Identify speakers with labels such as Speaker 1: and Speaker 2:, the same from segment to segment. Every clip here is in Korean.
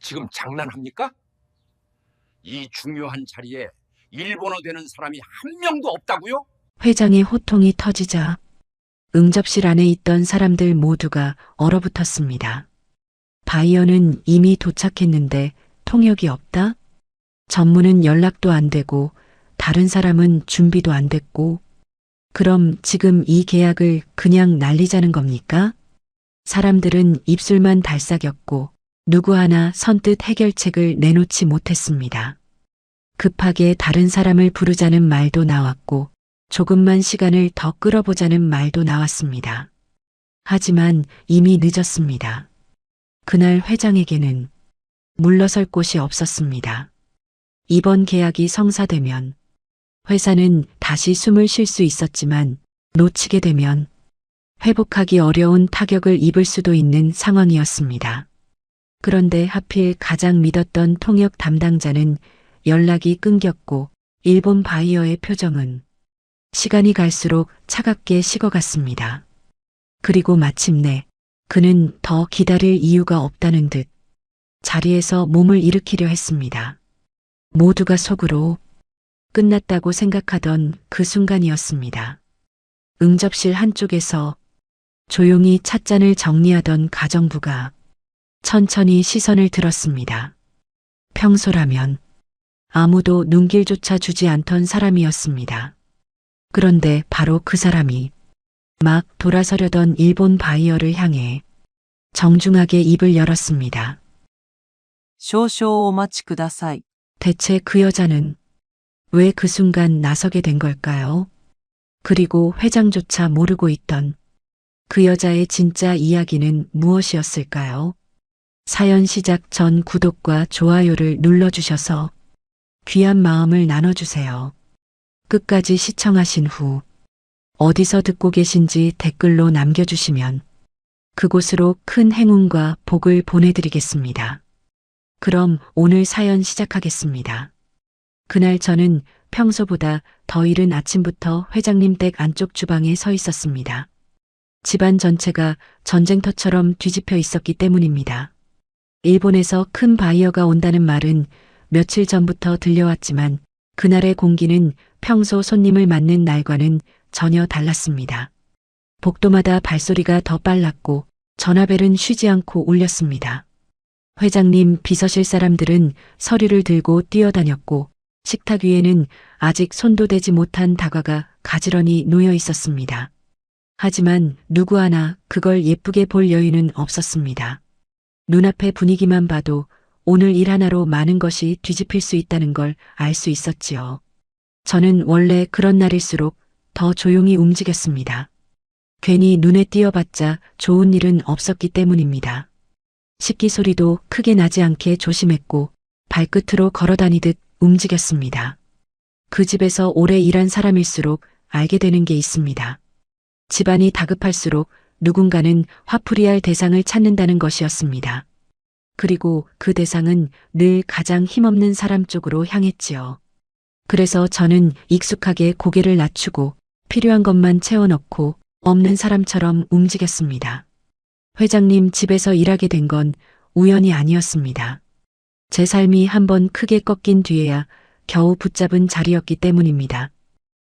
Speaker 1: 지금 장난합니까? 이 중요한 자리에 일본어 되는 사람이 한 명도 없다고요?
Speaker 2: 회장의 호통이 터지자 응접실 안에 있던 사람들 모두가 얼어붙었습니다. 바이어는 이미 도착했는데 통역이 없다? 전무는 연락도 안 되고 다른 사람은 준비도 안 됐고 그럼 지금 이 계약을 그냥 날리자는 겁니까? 사람들은 입술만 달싹였고 누구 하나 선뜻 해결책을 내놓지 못했습니다. 급하게 다른 사람을 부르자는 말도 나왔고 조금만 시간을 더 끌어보자는 말도 나왔습니다. 하지만 이미 늦었습니다. 그날 회장에게는 물러설 곳이 없었습니다. 이번 계약이 성사되면 회사는 다시 숨을 쉴 수 있었지만 놓치게 되면 회복하기 어려운 타격을 입을 수도 있는 상황이었습니다. 그런데 하필 가장 믿었던 통역 담당자는 연락이 끊겼고 일본 바이어의 표정은 시간이 갈수록 차갑게 식어갔습니다. 그리고 마침내 그는 더 기다릴 이유가 없다는 듯 자리에서 몸을 일으키려 했습니다. 모두가 속으로 끝났다고 생각하던 그 순간이었습니다. 응접실 한쪽에서 조용히 찻잔을 정리하던 가정부가 천천히 시선을 들었습니다. 평소라면 아무도 눈길조차 주지 않던 사람이었습니다. 그런데 바로 그 사람이 막 돌아서려던 일본 바이어를 향해 정중하게 입을 열었습니다.
Speaker 3: 少々お待ちください。
Speaker 2: 대체 그 여자는 왜 그 순간 나서게 된 걸까요? 그리고 회장조차 모르고 있던 그 여자의 진짜 이야기는 무엇이었을까요? 사연 시작 전 구독과 좋아요를 눌러주셔서 귀한 마음을 나눠주세요. 끝까지 시청하신 후 어디서 듣고 계신지 댓글로 남겨주시면 그곳으로 큰 행운과 복을 보내드리겠습니다. 그럼 오늘 사연 시작하겠습니다. 그날 저는 평소보다 더 이른 아침부터 회장님 댁 안쪽 주방에 서 있었습니다. 집안 전체가 전쟁터처럼 뒤집혀 있었기 때문입니다. 일본에서 큰 바이어가 온다는 말은 며칠 전부터 들려왔지만 그날의 공기는 평소 손님을 맞는 날과는 전혀 달랐습니다. 복도마다 발소리가 더 빨랐고 전화벨은 쉬지 않고 울렸습니다. 회장님 비서실 사람들은 서류를 들고 뛰어다녔고 식탁 위에는 아직 손도 대지 못한 다과가 가지런히 놓여 있었습니다. 하지만 누구 하나 그걸 예쁘게 볼 여유는 없었습니다. 눈앞의 분위기만 봐도 오늘 일 하나로 많은 것이 뒤집힐 수 있다는 걸 알 수 있었지요. 저는 원래 그런 날일수록 더 조용히 움직였습니다. 괜히 눈에 띄어봤자 좋은 일은 없었기 때문입니다. 식기 소리도 크게 나지 않게 조심했고 발끝으로 걸어다니듯 움직였습니다. 그 집에서 오래 일한 사람일수록 알게 되는 게 있습니다. 집안이 다급할수록 누군가는 화풀이할 대상을 찾는다는 것이었습니다. 그리고 그 대상은 늘 가장 힘없는 사람 쪽으로 향했지요. 그래서 저는 익숙하게 고개를 낮추고 필요한 것만 채워넣고 없는 사람처럼 움직였습니다. 회장님 집에서 일하게 된 건 우연이 아니었습니다. 제 삶이 한번 크게 꺾인 뒤에야 겨우 붙잡은 자리였기 때문입니다.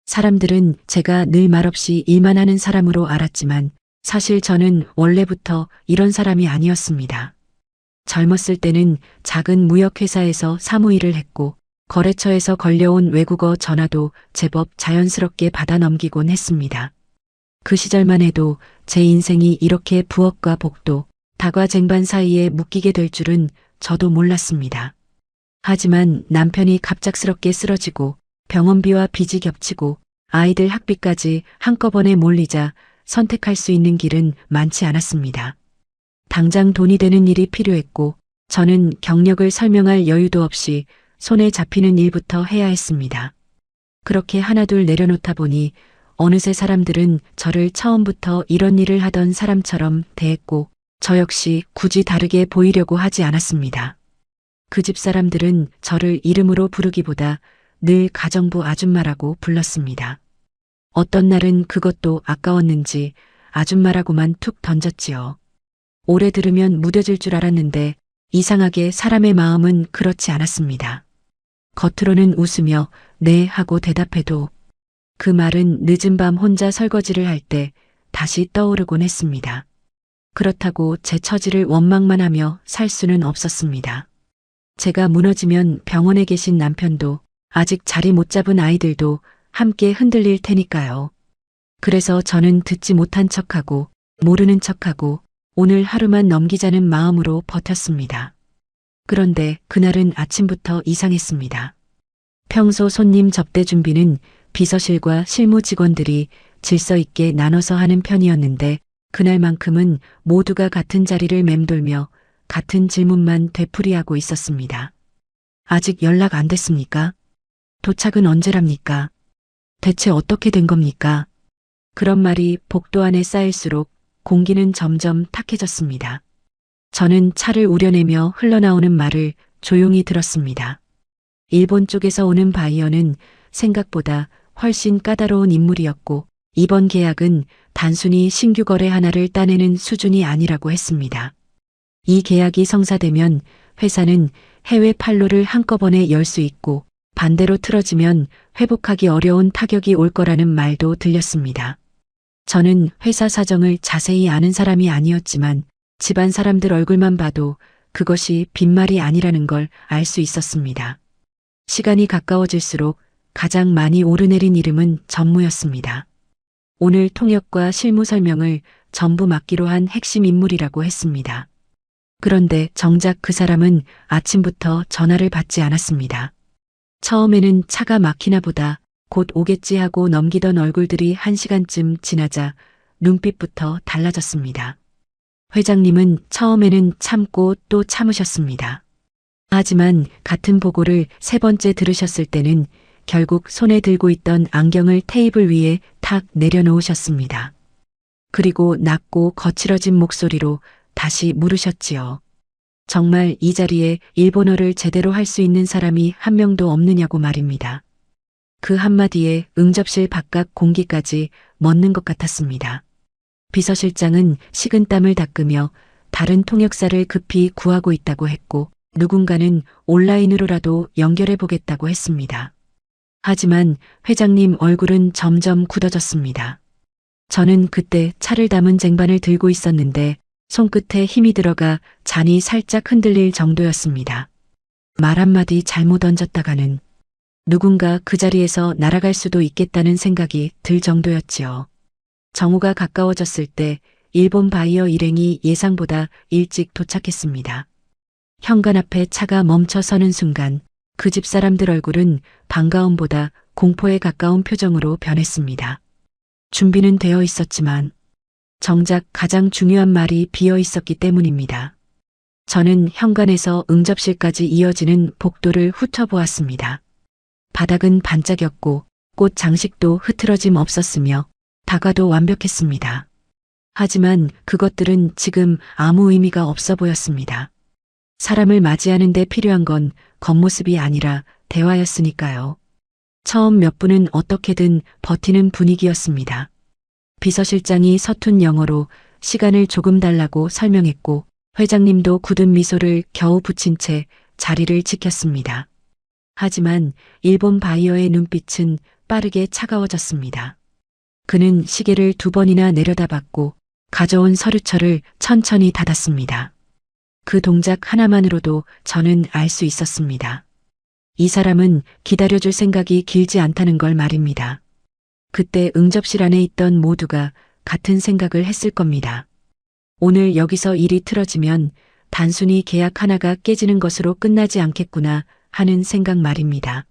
Speaker 2: 사람들은 제가 늘 말없이 일만 하는 사람으로 알았지만 사실 저는 원래부터 이런 사람이 아니었습니다. 젊었을 때는 작은 무역회사에서 사무일을 했고 거래처에서 걸려온 외국어 전화도 제법 자연스럽게 받아 넘기곤 했습니다. 그 시절만 해도 제 인생이 이렇게 부엌과 복도, 다과 쟁반 사이에 묶이게 될 줄은 저도 몰랐습니다. 하지만 남편이 갑작스럽게 쓰러지고 병원비와 빚이 겹치고 아이들 학비까지 한꺼번에 몰리자 선택할 수 있는 길은 많지 않았습니다. 당장 돈이 되는 일이 필요했고 저는 경력을 설명할 여유도 없이 손에 잡히는 일부터 해야 했습니다. 그렇게 하나둘 내려놓다 보니 어느새 사람들은 저를 처음부터 이런 일을 하던 사람처럼 대했고 저 역시 굳이 다르게 보이려고 하지 않았습니다. 그 집 사람들은 저를 이름으로 부르기보다 늘 가정부 아줌마라고 불렀습니다. 어떤 날은 그것도 아까웠는지 아줌마라고만 툭 던졌지요. 오래 들으면 무뎌질 줄 알았는데 이상하게 사람의 마음은 그렇지 않았습니다. 겉으로는 웃으며 네 하고 대답해도 그 말은 늦은 밤 혼자 설거지를 할 때 다시 떠오르곤 했습니다. 그렇다고 제 처지를 원망만 하며 살 수는 없었습니다. 제가 무너지면 병원에 계신 남편도 아직 자리 못 잡은 아이들도 함께 흔들릴 테니까요. 그래서 저는 듣지 못한 척하고 모르는 척하고 오늘 하루만 넘기자는 마음으로 버텼습니다. 그런데 그날은 아침부터 이상했습니다. 평소 손님 접대 준비는 비서실과 실무 직원들이 질서 있게 나눠서 하는 편이었는데 그날만큼은 모두가 같은 자리를 맴돌며 같은 질문만 되풀이하고 있었습니다. 아직 연락 안 됐습니까? 도착은 언제랍니까? 대체 어떻게 된 겁니까? 그런 말이 복도 안에 쌓일수록 공기는 점점 탁해졌습니다. 저는 차를 우려내며 흘러나오는 말을 조용히 들었습니다. 일본 쪽에서 오는 바이어는 생각보다 훨씬 까다로운 인물이었고 이번 계약은 단순히 신규 거래 하나를 따내는 수준이 아니라고 했습니다. 이 계약이 성사되면 회사는 해외 판로를 한꺼번에 열 수 있고 반대로 틀어지면 회복하기 어려운 타격이 올 거라는 말도 들렸습니다. 저는 회사 사정을 자세히 아는 사람이 아니었지만 집안 사람들 얼굴만 봐도 그것이 빈말이 아니라는 걸 알 수 있었습니다. 시간이 가까워질수록 가장 많이 오르내린 이름은 전무였습니다. 오늘 통역과 실무 설명을 전부 맡기로 한 핵심 인물이라고 했습니다. 그런데 정작 그 사람은 아침부터 전화를 받지 않았습니다. 처음에는 차가 막히나 보다 곧 오겠지 하고 넘기던 얼굴들이 1시간쯤 지나자 눈빛부터 달라졌습니다. 회장님은 처음에는 참고 또 참으셨습니다. 하지만 같은 보고를 3번째 들으셨을 때는 결국 손에 들고 있던 안경을 테이블 위에 탁 내려놓으셨습니다. 그리고 낮고 거칠어진 목소리로 다시 물으셨지요. 정말 이 자리에 일본어를 제대로 할 수 있는 사람이 한 명도 없느냐고 말입니다. 그 한마디에 응접실 바깥 공기까지 멎는 것 같았습니다. 비서실장은 식은땀을 닦으며 다른 통역사를 급히 구하고 있다고 했고 누군가는 온라인으로라도 연결해 보겠다고 했습니다. 하지만 회장님 얼굴은 점점 굳어졌습니다. 저는 그때 차를 담은 쟁반을 들고 있었는데 손끝에 힘이 들어가 잔이 살짝 흔들릴 정도였습니다. 말 한마디 잘못 얹었다가는 누군가 그 자리에서 날아갈 수도 있겠다는 생각이 들 정도였지요. 정오가 가까워졌을 때 일본 바이어 일행이 예상보다 일찍 도착했습니다. 현관 앞에 차가 멈춰 서는 순간 그 집 사람들 얼굴은 반가움보다 공포에 가까운 표정으로 변했습니다. 준비는 되어 있었지만 정작 가장 중요한 말이 비어 있었기 때문입니다. 저는 현관에서 응접실까지 이어지는 복도를 훑어보았습니다. 바닥은 반짝였고 꽃 장식도 흐트러짐 없었으며 다가도 완벽했습니다. 하지만 그것들은 지금 아무 의미가 없어 보였습니다. 사람을 맞이하는 데 필요한 건 겉모습이 아니라 대화였으니까요. 처음 몇 분은 어떻게든 버티는 분위기였습니다. 비서실장이 서툰 영어로 시간을 조금 달라고 설명했고 회장님도 굳은 미소를 겨우 붙인 채 자리를 지켰습니다. 하지만 일본 바이어의 눈빛은 빠르게 차가워졌습니다. 그는 시계를 2번이나 내려다봤고 가져온 서류철을 천천히 닫았습니다. 그 동작 하나만으로도 저는 알 수 있었습니다. 이 사람은 기다려줄 생각이 길지 않다는 걸 말입니다. 그때 응접실 안에 있던 모두가 같은 생각을 했을 겁니다. 오늘 여기서 일이 틀어지면 단순히 계약 하나가 깨지는 것으로 끝나지 않겠구나 하는 생각 말입니다.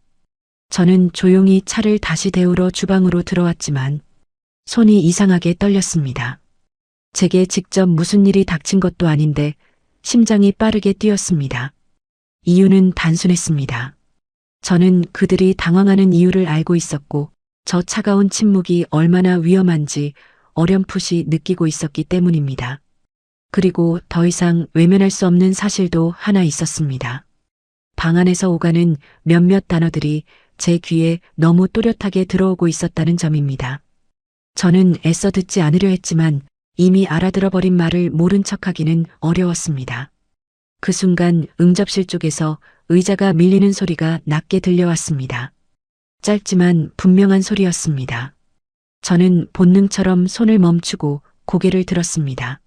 Speaker 2: 저는 조용히 차를 다시 데우러 주방으로 들어왔지만 손이 이상하게 떨렸습니다. 제게 직접 무슨 일이 닥친 것도 아닌데 심장이 빠르게 뛰었습니다. 이유는 단순했습니다. 저는 그들이 당황하는 이유를 알고 있었고 저 차가운 침묵이 얼마나 위험한지 어렴풋이 느끼고 있었기 때문입니다. 그리고 더 이상 외면할 수 없는 사실도 하나 있었습니다. 방 안에서 오가는 몇몇 단어들이 제 귀에 너무 또렷하게 들어오고 있었다는 점입니다. 저는 애써 듣지 않으려 했지만 이미 알아들어버린 말을 모른 척하기는 어려웠습니다. 그 순간 응접실 쪽에서 의자가 밀리는 소리가 낮게 들려왔습니다. 짧지만 분명한 소리였습니다. 저는 본능처럼 손을 멈추고 고개를 들었습니다.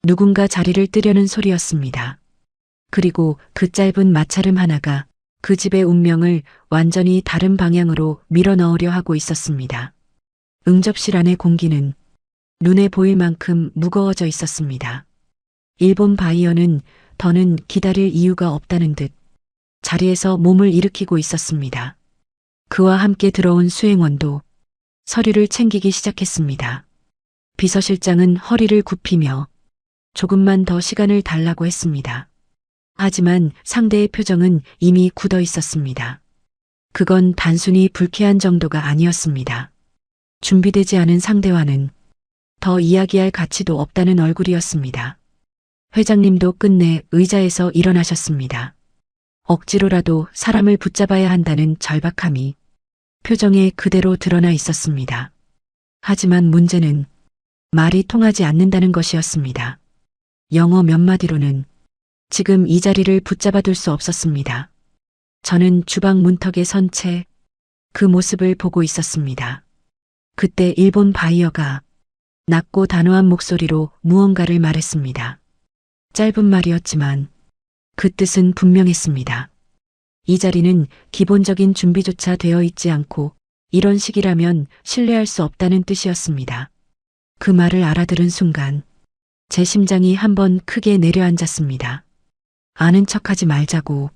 Speaker 2: 누군가 자리를 뜨려는 소리였습니다. 그리고 그 짧은 마찰음 하나가 그 집의 운명을 완전히 다른 방향으로 밀어넣으려 하고 있었습니다. 응접실 안의 공기는 눈에 보일 만큼 무거워져 있었습니다. 일본 바이어는 더는 기다릴 이유가 없다는 듯 자리에서 몸을 일으키고 있었습니다. 그와 함께 들어온 수행원도 서류를 챙기기 시작했습니다. 비서실장은 허리를 굽히며 조금만 더 시간을 달라고 했습니다. 하지만 상대의 표정은 이미 굳어 있었습니다. 그건 단순히 불쾌한 정도가 아니었습니다. 준비되지 않은 상대와는 더 이야기할 가치도 없다는 얼굴이었습니다. 회장님도 끝내 의자에서 일어나셨습니다. 억지로라도 사람을 붙잡아야 한다는 절박함이 표정에 그대로 드러나 있었습니다. 하지만 문제는 말이 통하지 않는다는 것이었습니다. 영어 몇 마디로는 지금 이 자리를 붙잡아둘 수 없었습니다. 저는 주방 문턱에 선 채 그 모습을 보고 있었습니다. 그때 일본 바이어가 낮고 단호한 목소리로 무언가를 말했습니다. 짧은 말이었지만 그 뜻은 분명했습니다. 이 자리는 기본적인 준비조차 되어 있지 않고 이런 식이라면 신뢰할 수 없다는 뜻이었습니다. 그 말을 알아들은 순간 제 심장이 한번 크게 내려앉았습니다. 아는 척하지 말자고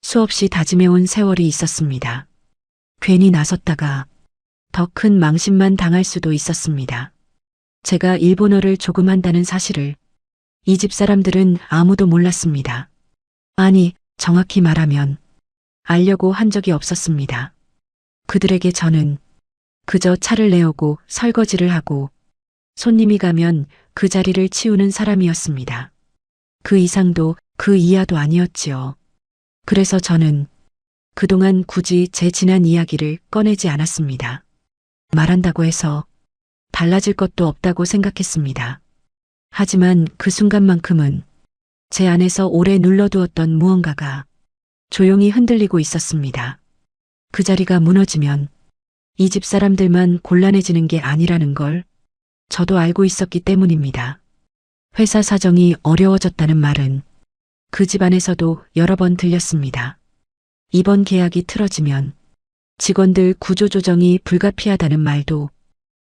Speaker 2: 수없이 다짐해온 세월이 있었습니다. 괜히 나섰다가 더 큰 망신만 당할 수도 있었습니다. 제가 일본어를 조금 한다는 사실을 이 집 사람들은 아무도 몰랐습니다. 아니, 정확히 말하면 알려고 한 적이 없었습니다. 그들에게 저는 그저 차를 내오고 설거지를 하고 손님이 가면 그 자리를 치우는 사람이었습니다. 그 이상도 그 이하도 아니었지요. 그래서 저는 그동안 굳이 제 지난 이야기를 꺼내지 않았습니다. 말한다고 해서 달라질 것도 없다고 생각했습니다. 하지만 그 순간만큼은 제 안에서 오래 눌러두었던 무언가가 조용히 흔들리고 있었습니다. 그 자리가 무너지면 이 집 사람들만 곤란해지는 게 아니라는 걸 저도 알고 있었기 때문입니다. 회사 사정이 어려워졌다는 말은 그 집안에서도 여러 번 들렸습니다. 이번 계약이 틀어지면 직원들 구조조정이 불가피하다는 말도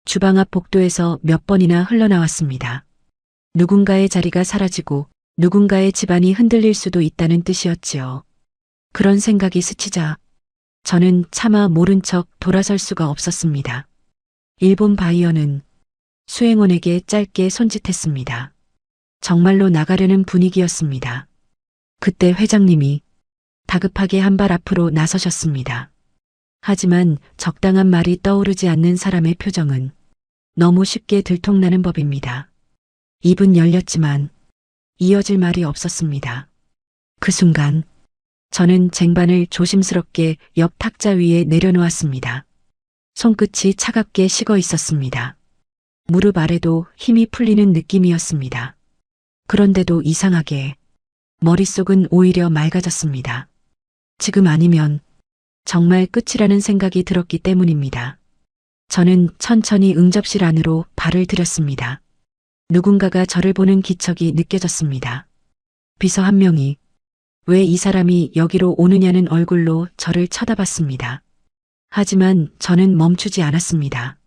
Speaker 2: 주방 앞 복도에서 몇 번이나 흘러나왔습니다. 누군가의 자리가 사라지고 누군가의 집안이 흔들릴 수도 있다는 뜻이었지요. 그런 생각이 스치자 저는 차마 모른 척 돌아설 수가 없었습니다. 일본 바이어는 수행원에게 짧게 손짓했습니다. 정말로 나가려는 분위기였습니다. 그때 회장님이 다급하게 한 발 앞으로 나서셨습니다. 하지만 적당한 말이 떠오르지 않는 사람의 표정은 너무 쉽게 들통나는 법입니다. 입은 열렸지만 이어질 말이 없었습니다. 그 순간 저는 쟁반을 조심스럽게 옆 탁자 위에 내려놓았습니다. 손끝이 차갑게 식어 있었습니다. 무릎 아래도 힘이 풀리는 느낌이었습니다. 그런데도 이상하게 머릿속은 오히려 맑아졌습니다. 지금 아니면 정말 끝이라는 생각이 들었기 때문입니다. 저는 천천히 응접실 안으로 발을 들였습니다. 누군가가 저를 보는 기척이 느껴졌습니다. 비서 한 명이 왜 이 사람이 여기로 오느냐는 얼굴로 저를 쳐다봤습니다. 하지만 저는 멈추지 않았습니다.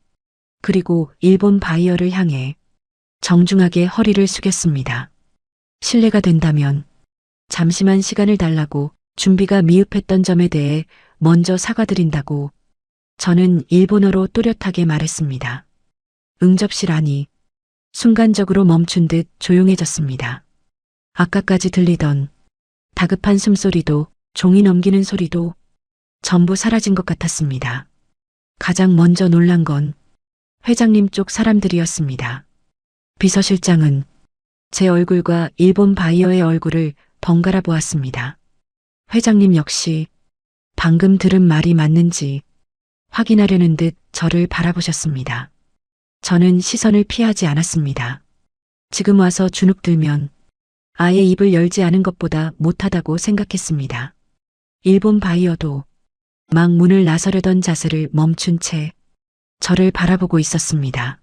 Speaker 2: 그리고 일본 바이어를 향해 정중하게 허리를 숙였습니다. 실례가 된다면 잠시만 시간을 달라고 준비가 미흡했던 점에 대해 먼저 사과드린다고 저는 일본어로 또렷하게 말했습니다. 응접실 안이 순간적으로 멈춘 듯 조용해졌습니다. 아까까지 들리던 다급한 숨소리도 종이 넘기는 소리도 전부 사라진 것 같았습니다. 가장 먼저 놀란 건 회장님 쪽 사람들이었습니다. 비서실장은 제 얼굴과 일본 바이어의 얼굴을 번갈아 보았습니다. 회장님 역시 방금 들은 말이 맞는지 확인하려는 듯 저를 바라보셨습니다. 저는 시선을 피하지 않았습니다. 지금 와서 주눅 들면 아예 입을 열지 않은 것보다 못하다고 생각했습니다. 일본 바이어도 막 문을 나서려던 자세를 멈춘 채 저를 바라보고 있었습니다.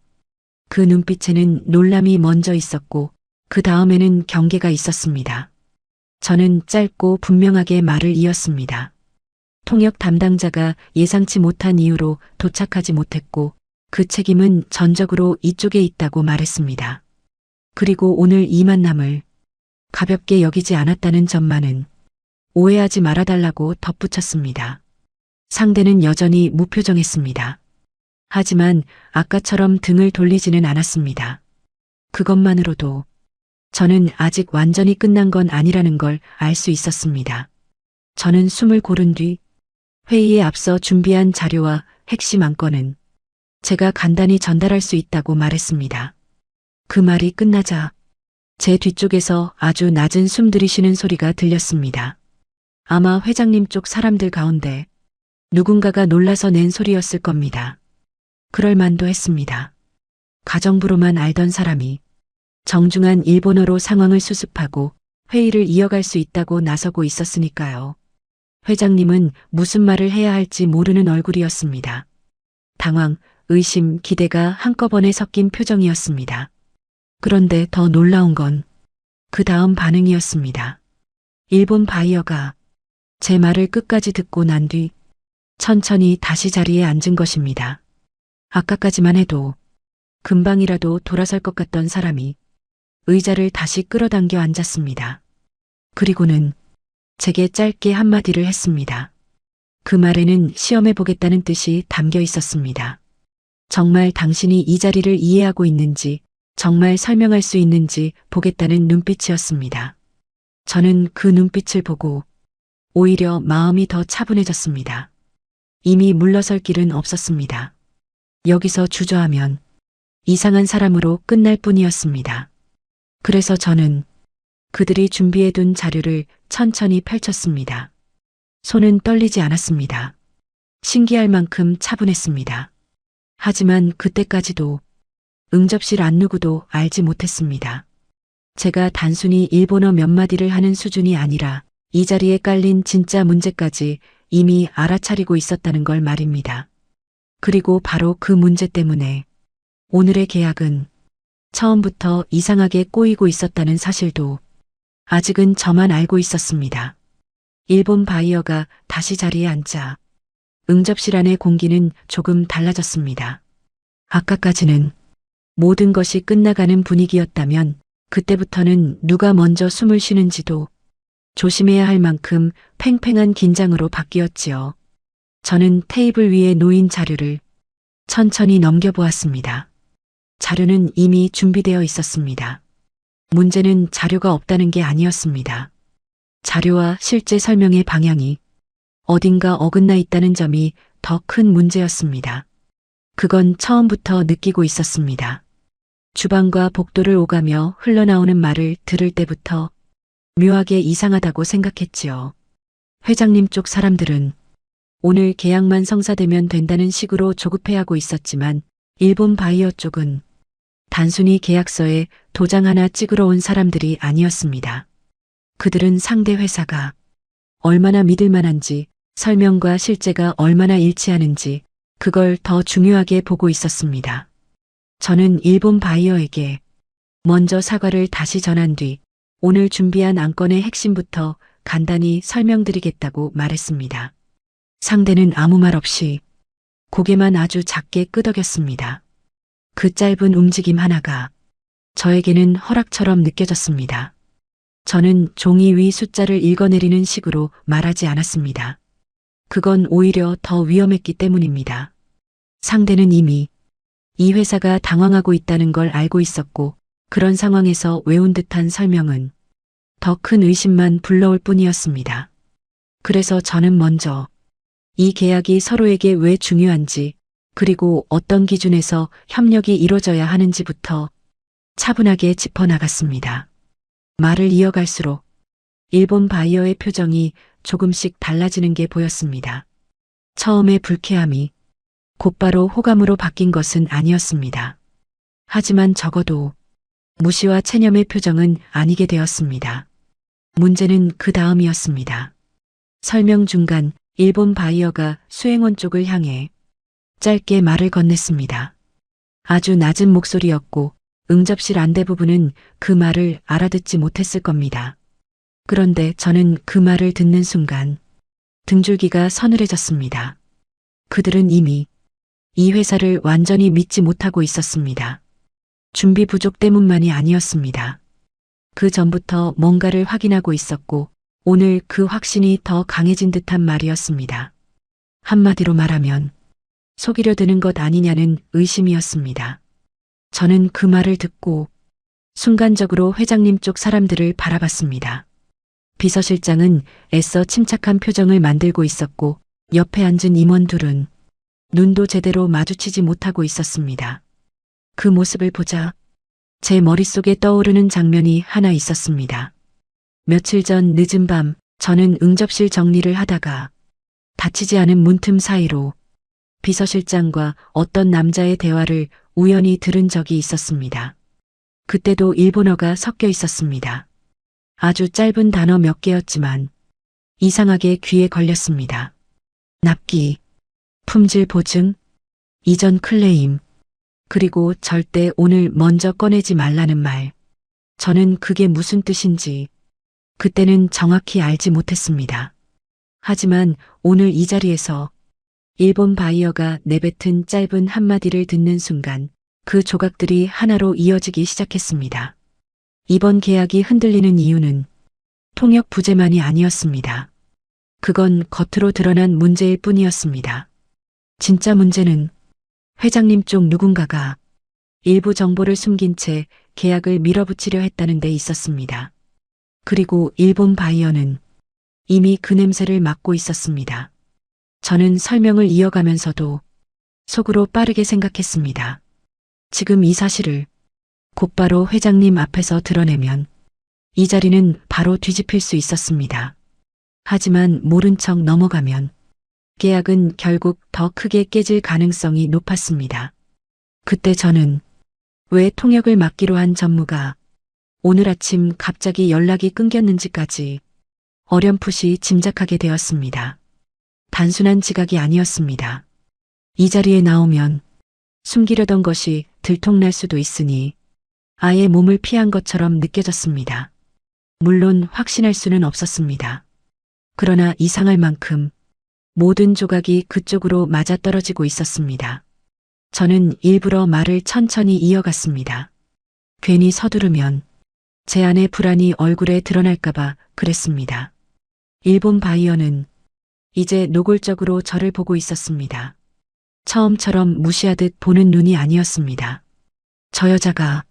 Speaker 2: 그 눈빛에는 놀람이 먼저 있었고 그 다음에는 경계가 있었습니다. 저는 짧고 분명하게 말을 이었습니다. 통역 담당자가 예상치 못한 이유로 도착하지 못했고 그 책임은 전적으로 이쪽에 있다고 말했습니다. 그리고 오늘 이 만남을 가볍게 여기지 않았다는 점만은 오해하지 말아달라고 덧붙였습니다. 상대는 여전히 무표정했습니다. 하지만 아까처럼 등을 돌리지는 않았습니다. 그것만으로도 저는 아직 완전히 끝난 건 아니라는 걸 알 수 있었습니다. 저는 숨을 고른 뒤 회의에 앞서 준비한 자료와 핵심 안건은 제가 간단히 전달할 수 있다고 말했습니다. 그 말이 끝나자 제 뒤쪽에서 아주 낮은 숨 들이쉬는 소리가 들렸습니다. 아마 회장님 쪽 사람들 가운데 누군가가 놀라서 낸 소리였을 겁니다. 그럴 만도 했습니다. 가정부로만 알던 사람이 정중한 일본어로 상황을 수습하고 회의를 이어갈 수 있다고 나서고 있었으니까요. 회장님은 무슨 말을 해야 할지 모르는 얼굴이었습니다. 당황, 의심, 기대가 한꺼번에 섞인 표정이었습니다. 그런데 더 놀라운 건 그 다음 반응이었습니다. 일본 바이어가 제 말을 끝까지 듣고 난 뒤 천천히 다시 자리에 앉은 것입니다. 아까까지만 해도 금방이라도 돌아설 것 같던 사람이 의자를 다시 끌어당겨 앉았습니다. 그리고는 제게 짧게 한마디를 했습니다. 그 말에는 시험해보겠다는 뜻이 담겨 있었습니다. 정말 당신이 이 자리를 이해하고 있는지, 정말 설명할 수 있는지 보겠다는 눈빛이었습니다. 저는 그 눈빛을 보고 오히려 마음이 더 차분해졌습니다. 이미 물러설 길은 없었습니다. 여기서 주저하면 이상한 사람으로 끝날 뿐이었습니다. 그래서 저는 그들이 준비해둔 자료를 천천히 펼쳤습니다. 손은 떨리지 않았습니다. 신기할 만큼 차분했습니다. 하지만 그때까지도 응접실 안 누구도 알지 못했습니다. 제가 단순히 일본어 몇 마디를 하는 수준이 아니라 이 자리에 깔린 진짜 문제까지 이미 알아차리고 있었다는 걸 말입니다. 그리고 바로 그 문제 때문에 오늘의 계약은 처음부터 이상하게 꼬이고 있었다는 사실도 아직은 저만 알고 있었습니다. 일본 바이어가 다시 자리에 앉자 응접실 안의 공기는 조금 달라졌습니다. 아까까지는 모든 것이 끝나가는 분위기였다면 그때부터는 누가 먼저 숨을 쉬는지도 조심해야 할 만큼 팽팽한 긴장으로 바뀌었지요. 저는 테이블 위에 놓인 자료를 천천히 넘겨보았습니다. 자료는 이미 준비되어 있었습니다. 문제는 자료가 없다는 게 아니었습니다. 자료와 실제 설명의 방향이 어딘가 어긋나 있다는 점이 더 큰 문제였습니다. 그건 처음부터 느끼고 있었습니다. 주방과 복도를 오가며 흘러나오는 말을 들을 때부터 묘하게 이상하다고 생각했지요. 회장님 쪽 사람들은 오늘 계약만 성사되면 된다는 식으로 조급해하고 있었지만 일본 바이어 쪽은 단순히 계약서에 도장 하나 찍으러 온 사람들이 아니었습니다. 그들은 상대 회사가 얼마나 믿을 만한지, 설명과 실제가 얼마나 일치하는지 그걸 더 중요하게 보고 있었습니다. 저는 일본 바이어에게 먼저 사과를 다시 전한 뒤 오늘 준비한 안건의 핵심부터 간단히 설명드리겠다고 말했습니다. 상대는 아무 말 없이 고개만 아주 작게 끄덕였습니다. 그 짧은 움직임 하나가 저에게는 허락처럼 느껴졌습니다. 저는 종이 위 숫자를 읽어내리는 식으로 말하지 않았습니다. 그건 오히려 더 위험했기 때문입니다. 상대는 이미 이 회사가 당황하고 있다는 걸 알고 있었고 그런 상황에서 외운 듯한 설명은 더 큰 의심만 불러올 뿐이었습니다. 그래서 저는 먼저 이 계약이 서로에게 왜 중요한지 그리고 어떤 기준에서 협력이 이루어져야 하는지부터 차분하게 짚어나갔습니다. 말을 이어갈수록 일본 바이어의 표정이 조금씩 달라지는 게 보였습니다. 처음의 불쾌함이 곧바로 호감으로 바뀐 것은 아니었습니다. 하지만 적어도 무시와 체념의 표정은 아니게 되었습니다. 문제는 그 다음이었습니다. 설명 중간 일본 바이어가 수행원 쪽을 향해 짧게 말을 건넸습니다. 아주 낮은 목소리였고 응접실 안대 부분은 그 말을 알아듣지 못했을 겁니다. 그런데 저는 그 말을 듣는 순간 등줄기가 서늘해졌습니다. 그들은 이미 이 회사를 완전히 믿지 못하고 있었습니다. 준비 부족 때문만이 아니었습니다. 그 전부터 뭔가를 확인하고 있었고 오늘 그 확신이 더 강해진 듯한 말이었습니다. 한마디로 말하면 속이려 드는 것 아니냐는 의심이었습니다. 저는 그 말을 듣고 순간적으로 회장님 쪽 사람들을 바라봤습니다. 비서실장은 애써 침착한 표정을 만들고 있었고 옆에 앉은 임원들은 눈도 제대로 마주치지 못하고 있었습니다. 그 모습을 보자 제 머릿속에 떠오르는 장면이 하나 있었습니다. 며칠 전 늦은 밤 저는 응접실 정리를 하다가 닫히지 않은 문틈 사이로 비서실장과 어떤 남자의 대화를 우연히 들은 적이 있었습니다. 그때도 일본어가 섞여 있었습니다. 아주 짧은 단어 몇 개였지만 이상하게 귀에 걸렸습니다. 납기, 품질 보증, 이전 클레임, 그리고 절대 오늘 먼저 꺼내지 말라는 말. 저는 그게 무슨 뜻인지 그때는 정확히 알지 못했습니다. 하지만 오늘 이 자리에서 일본 바이어가 내뱉은 짧은 한마디를 듣는 순간 그 조각들이 하나로 이어지기 시작했습니다. 이번 계약이 흔들리는 이유는 통역 부재만이 아니었습니다. 그건 겉으로 드러난 문제일 뿐이었습니다. 진짜 문제는 회장님 쪽 누군가가 일부 정보를 숨긴 채 계약을 밀어붙이려 했다는 데 있었습니다. 그리고 일본 바이어는 이미 그 냄새를 맡고 있었습니다. 저는 설명을 이어가면서도 속으로 빠르게 생각했습니다. 지금 이 사실을 곧바로 회장님 앞에서 드러내면 이 자리는 바로 뒤집힐 수 있었습니다. 하지만 모른 척 넘어가면 계약은 결국 더 크게 깨질 가능성이 높았습니다. 그때 저는 왜 통역을 맡기로 한 전무가 오늘 아침 갑자기 연락이 끊겼는지까지 어렴풋이 짐작하게 되었습니다. 단순한 지각이 아니었습니다. 이 자리에 나오면 숨기려던 것이 들통날 수도 있으니 아예 몸을 피한 것처럼 느껴졌습니다. 물론 확신할 수는 없었습니다. 그러나 이상할 만큼 모든 조각이 그쪽으로 맞아떨어지고 있었습니다. 저는 일부러 말을 천천히 이어갔습니다. 괜히 서두르면 제 안의 불안이 얼굴에 드러날까봐 그랬습니다. 일본 바이어는 이제 노골적으로 저를 보고 있었습니다. 처음처럼 무시하듯 보는 눈이 아니었습니다. 저 여자가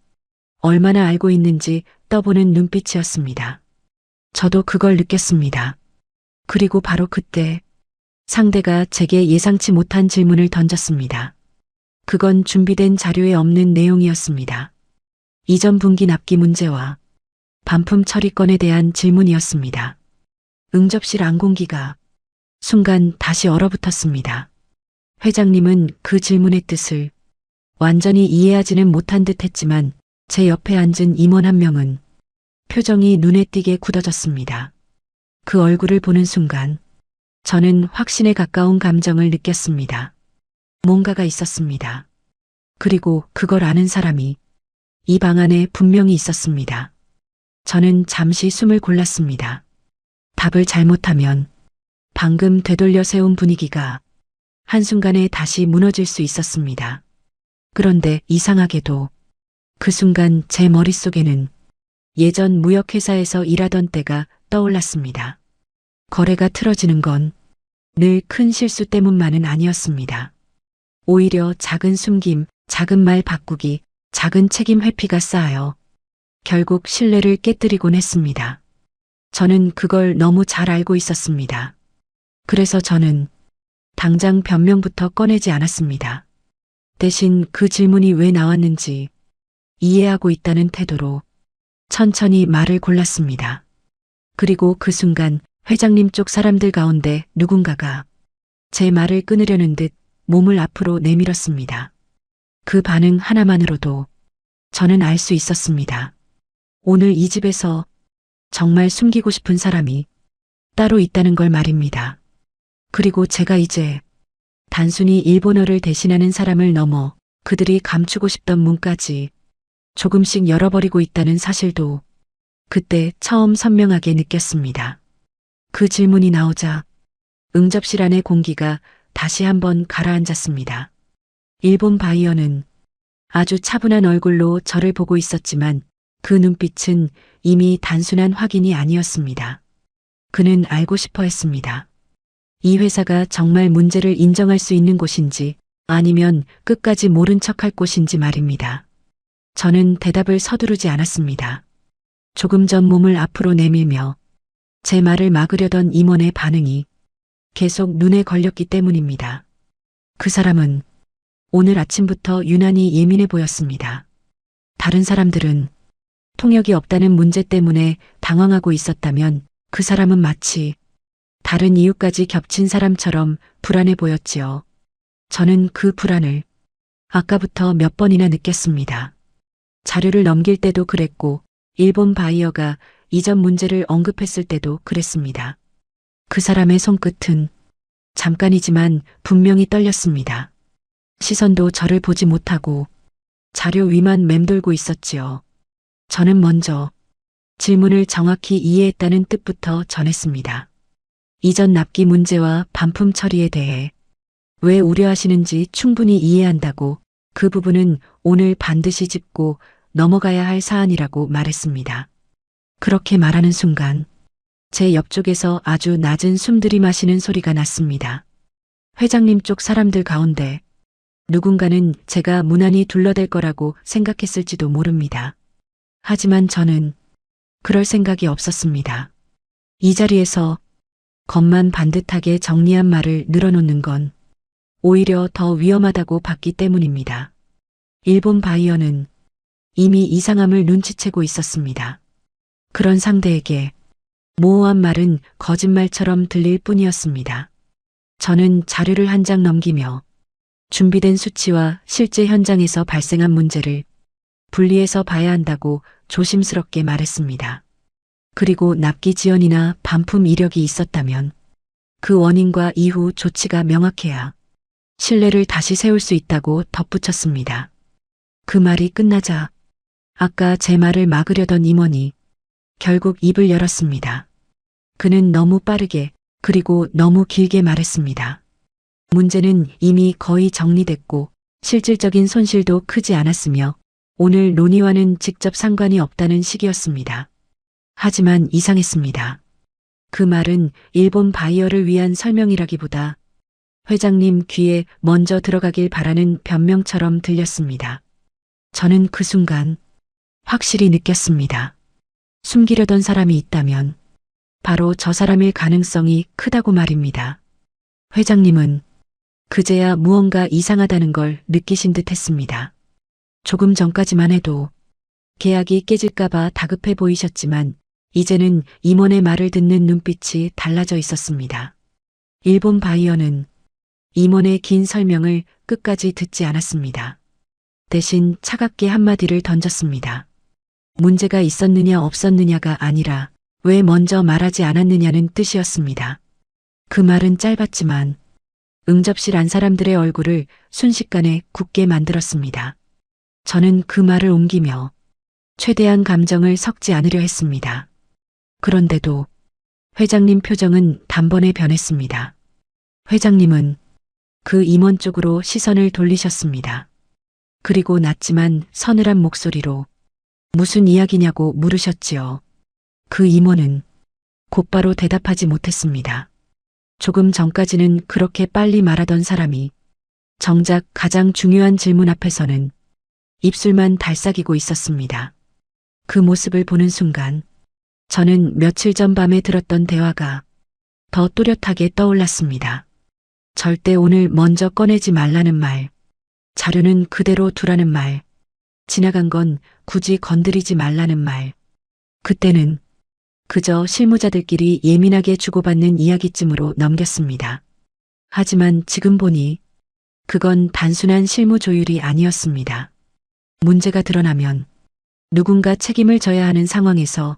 Speaker 2: 얼마나 알고 있는지 떠보는 눈빛이었습니다. 저도 그걸 느꼈습니다. 그리고 바로 그때 상대가 제게 예상치 못한 질문을 던졌습니다. 그건 준비된 자료에 없는 내용이었습니다. 이전 분기 납기 문제와 반품 처리건에 대한 질문이었습니다. 응접실 안공기가 순간 다시 얼어붙었습니다. 회장님은 그 질문의 뜻을 완전히 이해하지는 못한 듯 했지만 제 옆에 앉은 임원 한 명은 표정이 눈에 띄게 굳어졌습니다. 그 얼굴을 보는 순간 저는 확신에 가까운 감정을 느꼈습니다. 뭔가가 있었습니다. 그리고 그걸 아는 사람이 이 방 안에 분명히 있었습니다. 저는 잠시 숨을 골랐습니다. 답을 잘못하면 방금 되돌려 세운 분위기가 한순간에 다시 무너질 수 있었습니다. 그런데 이상하게도 그 순간 제 머릿속에는 예전 무역회사에서 일하던 때가 떠올랐습니다. 거래가 틀어지는 건 늘 큰 실수 때문만은 아니었습니다. 오히려 작은 숨김, 작은 말 바꾸기, 작은 책임 회피가 쌓여 결국 신뢰를 깨뜨리곤 했습니다. 저는 그걸 너무 잘 알고 있었습니다. 그래서 저는 당장 변명부터 꺼내지 않았습니다. 대신 그 질문이 왜 나왔는지 이해하고 있다는 태도로 천천히 말을 골랐습니다. 그리고 그 순간 회장님 쪽 사람들 가운데 누군가가 제 말을 끊으려는 듯 몸을 앞으로 내밀었습니다. 그 반응 하나만으로도 저는 알 수 있었습니다. 오늘 이 집에서 정말 숨기고 싶은 사람이 따로 있다는 걸 말입니다. 그리고 제가 이제 단순히 일본어를 대신하는 사람을 넘어 그들이 감추고 싶던 문까지 조금씩 열어버리고 있다는 사실도 그때 처음 선명하게 느꼈습니다. 그 질문이 나오자 응접실 안의 공기가 다시 한번 가라앉았습니다. 일본 바이어는 아주 차분한 얼굴로 저를 보고 있었지만 그 눈빛은 이미 단순한 확인이 아니었습니다. 그는 알고 싶어 했습니다. 이 회사가 정말 문제를 인정할 수 있는 곳인지 아니면 끝까지 모른 척할 곳인지 말입니다. 저는 대답을 서두르지 않았습니다. 조금 전 몸을 앞으로 내밀며 제 말을 막으려던 임원의 반응이 계속 눈에 걸렸기 때문입니다. 그 사람은 오늘 아침부터 유난히 예민해 보였습니다. 다른 사람들은 통역이 없다는 문제 때문에 당황하고 있었다면 그 사람은 마치 다른 이유까지 겹친 사람처럼 불안해 보였지요. 저는 그 불안을 아까부터 몇 번이나 느꼈습니다. 자료를 넘길 때도 그랬고 일본 바이어가 이전 문제를 언급했을 때도 그랬습니다. 그 사람의 손끝은 잠깐이지만 분명히 떨렸습니다. 시선도 저를 보지 못하고 자료 위만 맴돌고 있었지요. 저는 먼저 질문을 정확히 이해했다는 뜻부터 전했습니다. 이전 납기 문제와 반품 처리에 대해 왜 우려하시는지 충분히 이해한다고 그 부분은 오늘 반드시 짚고 넘어가야 할 사안이라고 말했습니다. 그렇게 말하는 순간 제 옆쪽에서 아주 낮은 숨 들이마시는 소리가 났습니다. 회장님 쪽 사람들 가운데 누군가는 제가 무난히 둘러댈 거라고 생각했을지도 모릅니다. 하지만 저는 그럴 생각이 없었습니다. 이 자리에서 겉만 반듯하게 정리한 말을 늘어놓는 건 오히려 더 위험하다고 봤기 때문입니다. 일본 바이어는 이미 이상함을 눈치채고 있었습니다. 그런 상대에게 모호한 말은 거짓말처럼 들릴 뿐이었습니다. 저는 자료를 한 장 넘기며 준비된 수치와 실제 현장에서 발생한 문제를 분리해서 봐야 한다고 조심스럽게 말했습니다. 그리고 납기 지연이나 반품 이력이 있었다면 그 원인과 이후 조치가 명확해야 신뢰를 다시 세울 수 있다고 덧붙였습니다. 그 말이 끝나자 아까 제 말을 막으려던 임원이 결국 입을 열었습니다. 그는 너무 빠르게 그리고 너무 길게 말했습니다. 문제는 이미 거의 정리됐고 실질적인 손실도 크지 않았으며 오늘 논의와는 직접 상관이 없다는 식이었습니다. 하지만 이상했습니다. 그 말은 일본 바이어를 위한 설명이라기보다 회장님 귀에 먼저 들어가길 바라는 변명처럼 들렸습니다. 저는 그 순간 확실히 느꼈습니다. 숨기려던 사람이 있다면 바로 저 사람일 가능성이 크다고 말입니다. 회장님은 그제야 무언가 이상하다는 걸 느끼신 듯 했습니다. 조금 전까지만 해도 계약이 깨질까봐 다급해 보이셨지만 이제는 임원의 말을 듣는 눈빛이 달라져 있었습니다. 일본 바이어는 임원의 긴 설명을 끝까지 듣지 않았습니다. 대신 차갑게 한마디를 던졌습니다. 문제가 있었느냐 없었느냐가 아니라 왜 먼저 말하지 않았느냐는 뜻이었습니다. 그 말은 짧았지만 응접실 안 사람들의 얼굴을 순식간에 굳게 만들었습니다. 저는 그 말을 옮기며 최대한 감정을 섞지 않으려 했습니다. 그런데도 회장님 표정은 단번에 변했습니다. 회장님은 그 임원 쪽으로 시선을 돌리셨습니다. 그리고 낮지만 서늘한 목소리로 무슨 이야기냐고 물으셨지요. 그 임원은 곧바로 대답하지 못했습니다. 조금 전까지는 그렇게 빨리 말하던 사람이 정작 가장 중요한 질문 앞에서는 입술만 달싹이고 있었습니다. 그 모습을 보는 순간 저는 며칠 전 밤에 들었던 대화가 더 또렷하게 떠올랐습니다. 절대 오늘 먼저 꺼내지 말라는 말, 자료는 그대로 두라는 말, 지나간 건 굳이 건드리지 말라는 말. 그때는 그저 실무자들끼리 예민하게 주고받는 이야기쯤으로 넘겼습니다. 하지만 지금 보니 그건 단순한 실무 조율이 아니었습니다. 문제가 드러나면 누군가 책임을 져야 하는 상황에서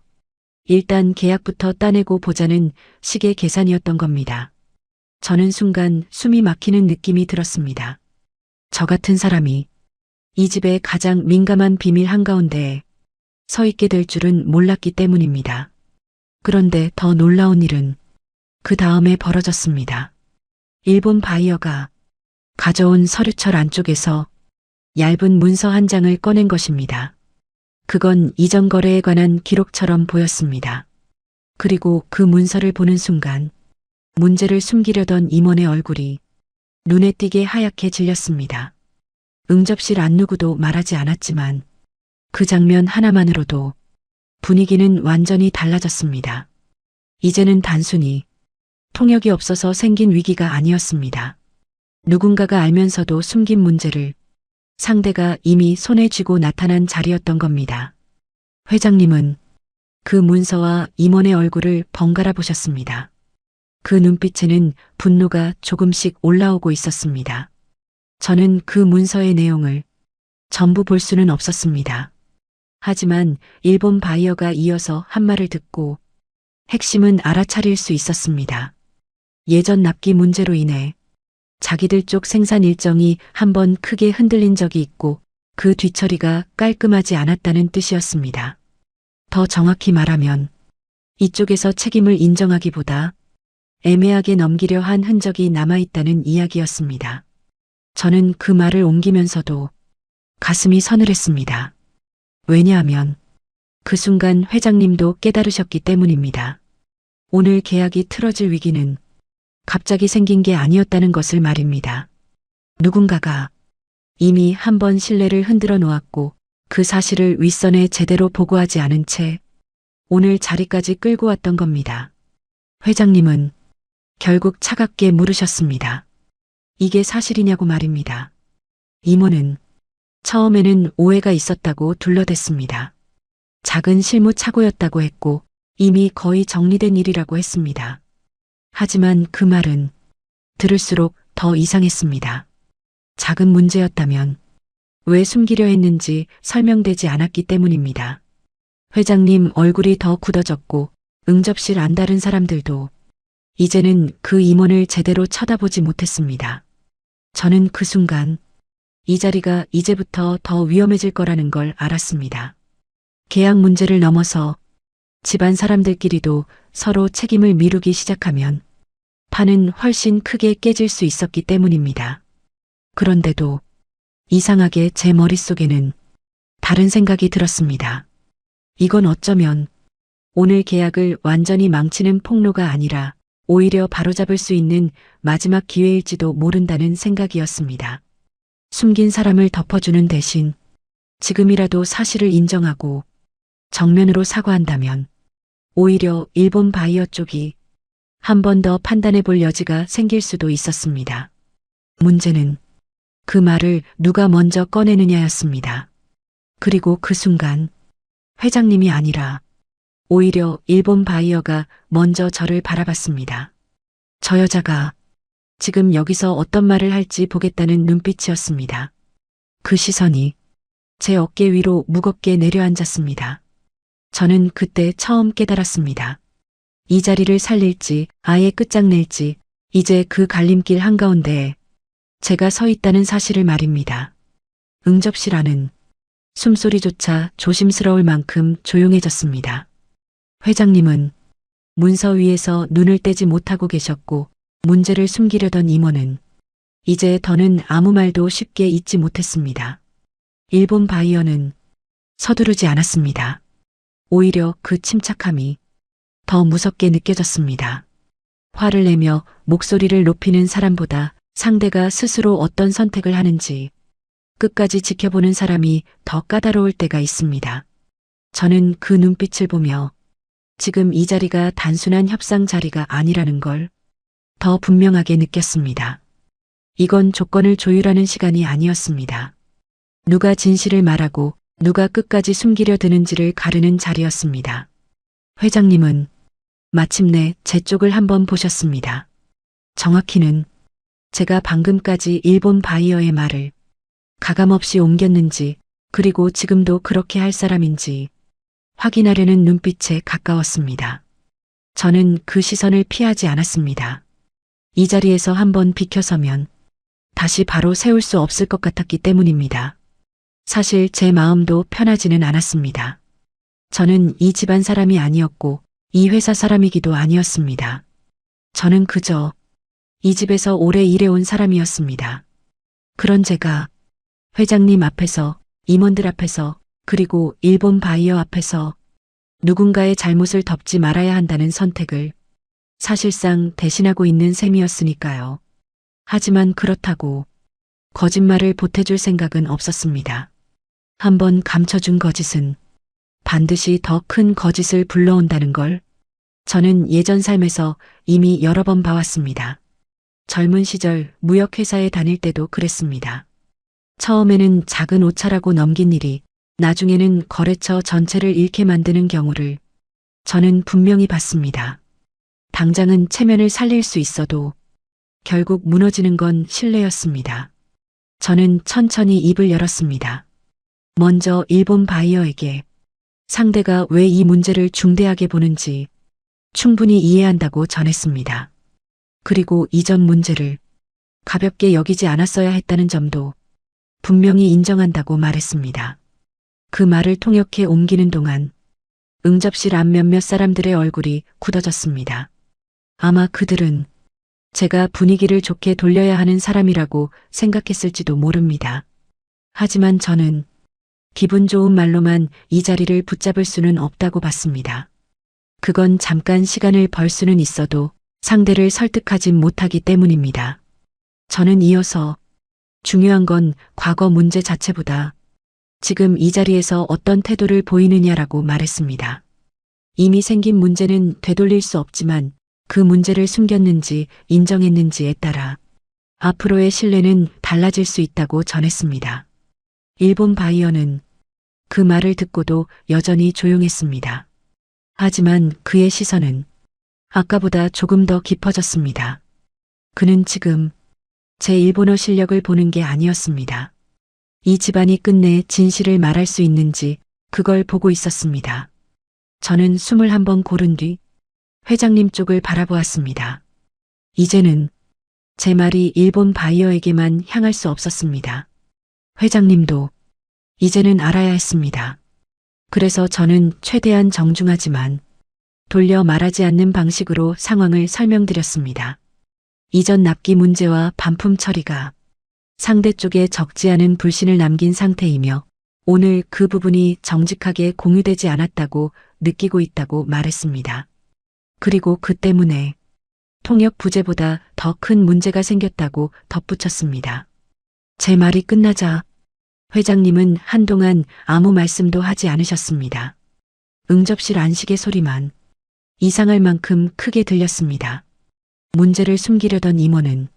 Speaker 2: 일단 계약부터 따내고 보자는 식의 계산이었던 겁니다. 저는 순간 숨이 막히는 느낌이 들었습니다. 저 같은 사람이 이 집의 가장 민감한 비밀 한가운데에 서 있게 될 줄은 몰랐기 때문입니다. 그런데 더 놀라운 일은 그 다음에 벌어졌습니다. 일본 바이어가 가져온 서류철 안쪽에서 얇은 문서 한 장을 꺼낸 것입니다. 그건 이전 거래에 관한 기록처럼 보였습니다. 그리고 그 문서를 보는 순간 문제를 숨기려던 임원의 얼굴이 눈에 띄게 하얗게 질렸습니다. 응접실 안 누구도 말하지 않았지만 그 장면 하나만으로도 분위기는 완전히 달라졌습니다. 이제는 단순히 통역이 없어서 생긴 위기가 아니었습니다. 누군가가 알면서도 숨긴 문제를 상대가 이미 손에 쥐고 나타난 자리였던 겁니다. 회장님은 그 문서와 임원의 얼굴을 번갈아 보셨습니다. 그 눈빛에는 분노가 조금씩 올라오고 있었습니다. 저는 그 문서의 내용을 전부 볼 수는 없었습니다. 하지만 일본 바이어가 이어서 한 말을 듣고 핵심은 알아차릴 수 있었습니다. 예전 납기 문제로 인해 자기들 쪽 생산 일정이 한번 크게 흔들린 적이 있고 그 뒤처리가 깔끔하지 않았다는 뜻이었습니다. 더 정확히 말하면 이쪽에서 책임을 인정하기보다 애매하게 넘기려 한 흔적이 남아있다는 이야기였습니다. 저는 그 말을 옮기면서도 가슴이 서늘했습니다. 왜냐하면 그 순간 회장님도 깨달으셨기 때문입니다. 오늘 계약이 틀어질 위기는 갑자기 생긴 게 아니었다는 것을 말입니다. 누군가가 이미 한 번 신뢰를 흔들어 놓았고 그 사실을 윗선에 제대로 보고하지 않은 채 오늘 자리까지 끌고 왔던 겁니다. 회장님은 결국 차갑게 물으셨습니다. 이게 사실이냐고 말입니다. 임원은 처음에는 오해가 있었다고 둘러댔습니다. 작은 실무 착오였다고 했고 이미 거의 정리된 일이라고 했습니다. 하지만 그 말은 들을수록 더 이상했습니다. 작은 문제였다면 왜 숨기려 했는지 설명되지 않았기 때문입니다. 회장님 얼굴이 더 굳어졌고 응접실 안 다른 사람들도 이제는 그 임원을 제대로 쳐다보지 못했습니다. 저는 그 순간 이 자리가 이제부터 더 위험해질 거라는 걸 알았습니다. 계약 문제를 넘어서 집안 사람들끼리도 서로 책임을 미루기 시작하면 판은 훨씬 크게 깨질 수 있었기 때문입니다. 그런데도 이상하게 제 머릿속에는 다른 생각이 들었습니다. 이건 어쩌면 오늘 계약을 완전히 망치는 폭로가 아니라 오히려 바로잡을 수 있는 마지막 기회일지도 모른다는 생각이었습니다. 숨긴 사람을 덮어주는 대신 지금이라도 사실을 인정하고 정면으로 사과한다면 오히려 일본 바이어 쪽이 한 번 더 판단해 볼 여지가 생길 수도 있었습니다. 문제는 그 말을 누가 먼저 꺼내느냐였습니다. 그리고 그 순간 회장님이 아니라 오히려 일본 바이어가 먼저 저를 바라봤습니다. 저 여자가 지금 여기서 어떤 말을 할지 보겠다는 눈빛이었습니다. 그 시선이 제 어깨 위로 무겁게 내려앉았습니다. 저는 그때 처음 깨달았습니다. 이 자리를 살릴지 아예 끝장낼지 이제 그 갈림길 한가운데에 제가 서 있다는 사실을 말입니다. 응접실 안은 숨소리조차 조심스러울 만큼 조용해졌습니다. 회장님은 문서 위에서 눈을 떼지 못하고 계셨고 문제를 숨기려던 임원은 이제 더는 아무 말도 쉽게 잊지 못했습니다. 일본 바이어는 서두르지 않았습니다. 오히려 그 침착함이 더 무섭게 느껴졌습니다. 화를 내며 목소리를 높이는 사람보다 상대가 스스로 어떤 선택을 하는지 끝까지 지켜보는 사람이 더 까다로울 때가 있습니다. 저는 그 눈빛을 보며 지금 이 자리가 단순한 협상 자리가 아니라는 걸 더 분명하게 느꼈습니다. 이건 조건을 조율하는 시간이 아니었습니다. 누가 진실을 말하고 누가 끝까지 숨기려 드는지를 가르는 자리였습니다. 회장님은 마침내 제 쪽을 한번 보셨습니다. 정확히는 제가 방금까지 일본 바이어의 말을 가감없이 옮겼는지 그리고 지금도 그렇게 할 사람인지 확인하려는 눈빛에 가까웠습니다. 저는 그 시선을 피하지 않았습니다. 이 자리에서 한번 비켜서면 다시 바로 세울 수 없을 것 같았기 때문입니다. 사실 제 마음도 편하지는 않았습니다. 저는 이 집안 사람이 아니었고 이 회사 사람이기도 아니었습니다. 저는 그저 이 집에서 오래 일해온 사람이었습니다. 그런 제가 회장님 앞에서, 임원들 앞에서, 그리고 일본 바이어 앞에서 누군가의 잘못을 덮지 말아야 한다는 선택을 사실상 대신하고 있는 셈이었으니까요. 하지만 그렇다고 거짓말을 보태줄 생각은 없었습니다. 한번 감춰준 거짓은 반드시 더 큰 거짓을 불러온다는 걸 저는 예전 삶에서 이미 여러 번 봐왔습니다. 젊은 시절 무역회사에 다닐 때도 그랬습니다. 처음에는 작은 오차라고 넘긴 일이 나중에는 거래처 전체를 잃게 만드는 경우를 저는 분명히 봤습니다. 당장은 체면을 살릴 수 있어도 결국 무너지는 건 신뢰였습니다. 저는 천천히 입을 열었습니다. 먼저 일본 바이어에게 상대가 왜 이 문제를 중대하게 보는지 충분히 이해한다고 전했습니다. 그리고 이전 문제를 가볍게 여기지 않았어야 했다는 점도 분명히 인정한다고 말했습니다. 그 말을 통역해 옮기는 동안 응접실 앞 몇몇 사람들의 얼굴이 굳어졌습니다. 아마 그들은 제가 분위기를 좋게 돌려야 하는 사람이라고 생각했을지도 모릅니다. 하지만 저는 기분 좋은 말로만 이 자리를 붙잡을 수는 없다고 봤습니다. 그건 잠깐 시간을 벌 수는 있어도 상대를 설득하진 못하기 때문입니다. 저는 이어서 중요한 건 과거 문제 자체보다 지금 이 자리에서 어떤 태도를 보이느냐라고 말했습니다. 이미 생긴 문제는 되돌릴 수 없지만 그 문제를 숨겼는지 인정했는지에 따라 앞으로의 신뢰는 달라질 수 있다고 전했습니다. 일본 바이어는 그 말을 듣고도 여전히 조용했습니다. 하지만 그의 시선은 아까보다 조금 더 깊어졌습니다. 그는 지금 제 일본어 실력을 보는 게 아니었습니다. 이 집안이 끝내 진실을 말할 수 있는지 그걸 보고 있었습니다. 저는 숨을 한번 고른 뒤 회장님 쪽을 바라보았습니다. 이제는 제 말이 일본 바이어에게만 향할 수 없었습니다. 회장님도 이제는 알아야 했습니다. 그래서 저는 최대한 정중하지만 돌려 말하지 않는 방식으로 상황을 설명드렸습니다. 이전 납기 문제와 반품 처리가 상대 쪽에 적지 않은 불신을 남긴 상태이며 오늘 그 부분이 정직하게 공유되지 않았다고 느끼고 있다고 말했습니다. 그리고 그 때문에 통역 부재보다 더 큰 문제가 생겼다고 덧붙였습니다. 제 말이 끝나자 회장님은 한동안 아무 말씀도 하지 않으셨습니다. 응접실 안식의 소리만 이상할 만큼 크게 들렸습니다. 문제를 숨기려던 임원은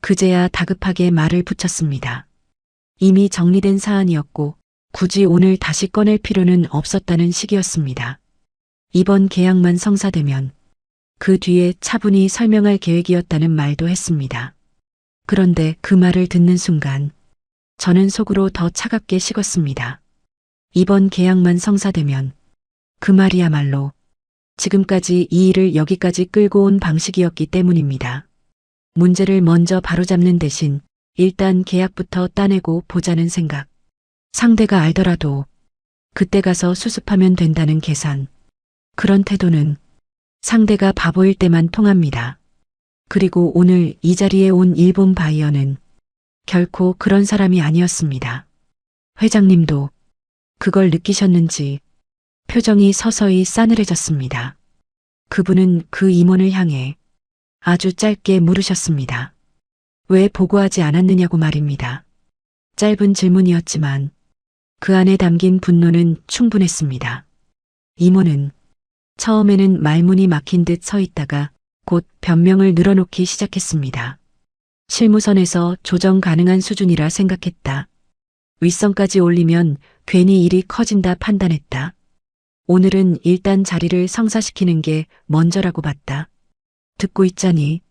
Speaker 2: 그제야 다급하게 말을 붙였습니다. 이미 정리된 사안이었고 굳이 오늘 다시 꺼낼 필요는 없었다는 식이었습니다. 이번 계약만 성사되면 그 뒤에 차분히 설명할 계획이었다는 말도 했습니다. 그런데 그 말을 듣는 순간 저는 속으로 더 차갑게 식었습니다. 이번 계약만 성사되면 그 말이야말로 지금까지 이 일을 여기까지 끌고 온 방식이었기 때문입니다. 문제를 먼저 바로잡는 대신 일단 계약부터 따내고 보자는 생각. 상대가 알더라도 그때 가서 수습하면 된다는 계산. 그런 태도는 상대가 바보일 때만 통합니다. 그리고 오늘 이 자리에 온 일본 바이어는 결코 그런 사람이 아니었습니다. 회장님도 그걸 느끼셨는지 표정이 서서히 싸늘해졌습니다. 그분은 그 임원을 향해 아주 짧게 물으셨습니다. 왜 보고하지 않았느냐고 말입니다. 짧은 질문이었지만 그 안에 담긴 분노는 충분했습니다. 임원은 처음에는 말문이 막힌 듯 서 있다가 곧 변명을 늘어놓기 시작했습니다. 실무선에서 조정 가능한 수준이라 생각했다. 윗선까지 올리면 괜히 일이 커진다 판단했다. 오늘은 일단 자리를 성사시키는 게 먼저라고 봤다. 듣고 있자니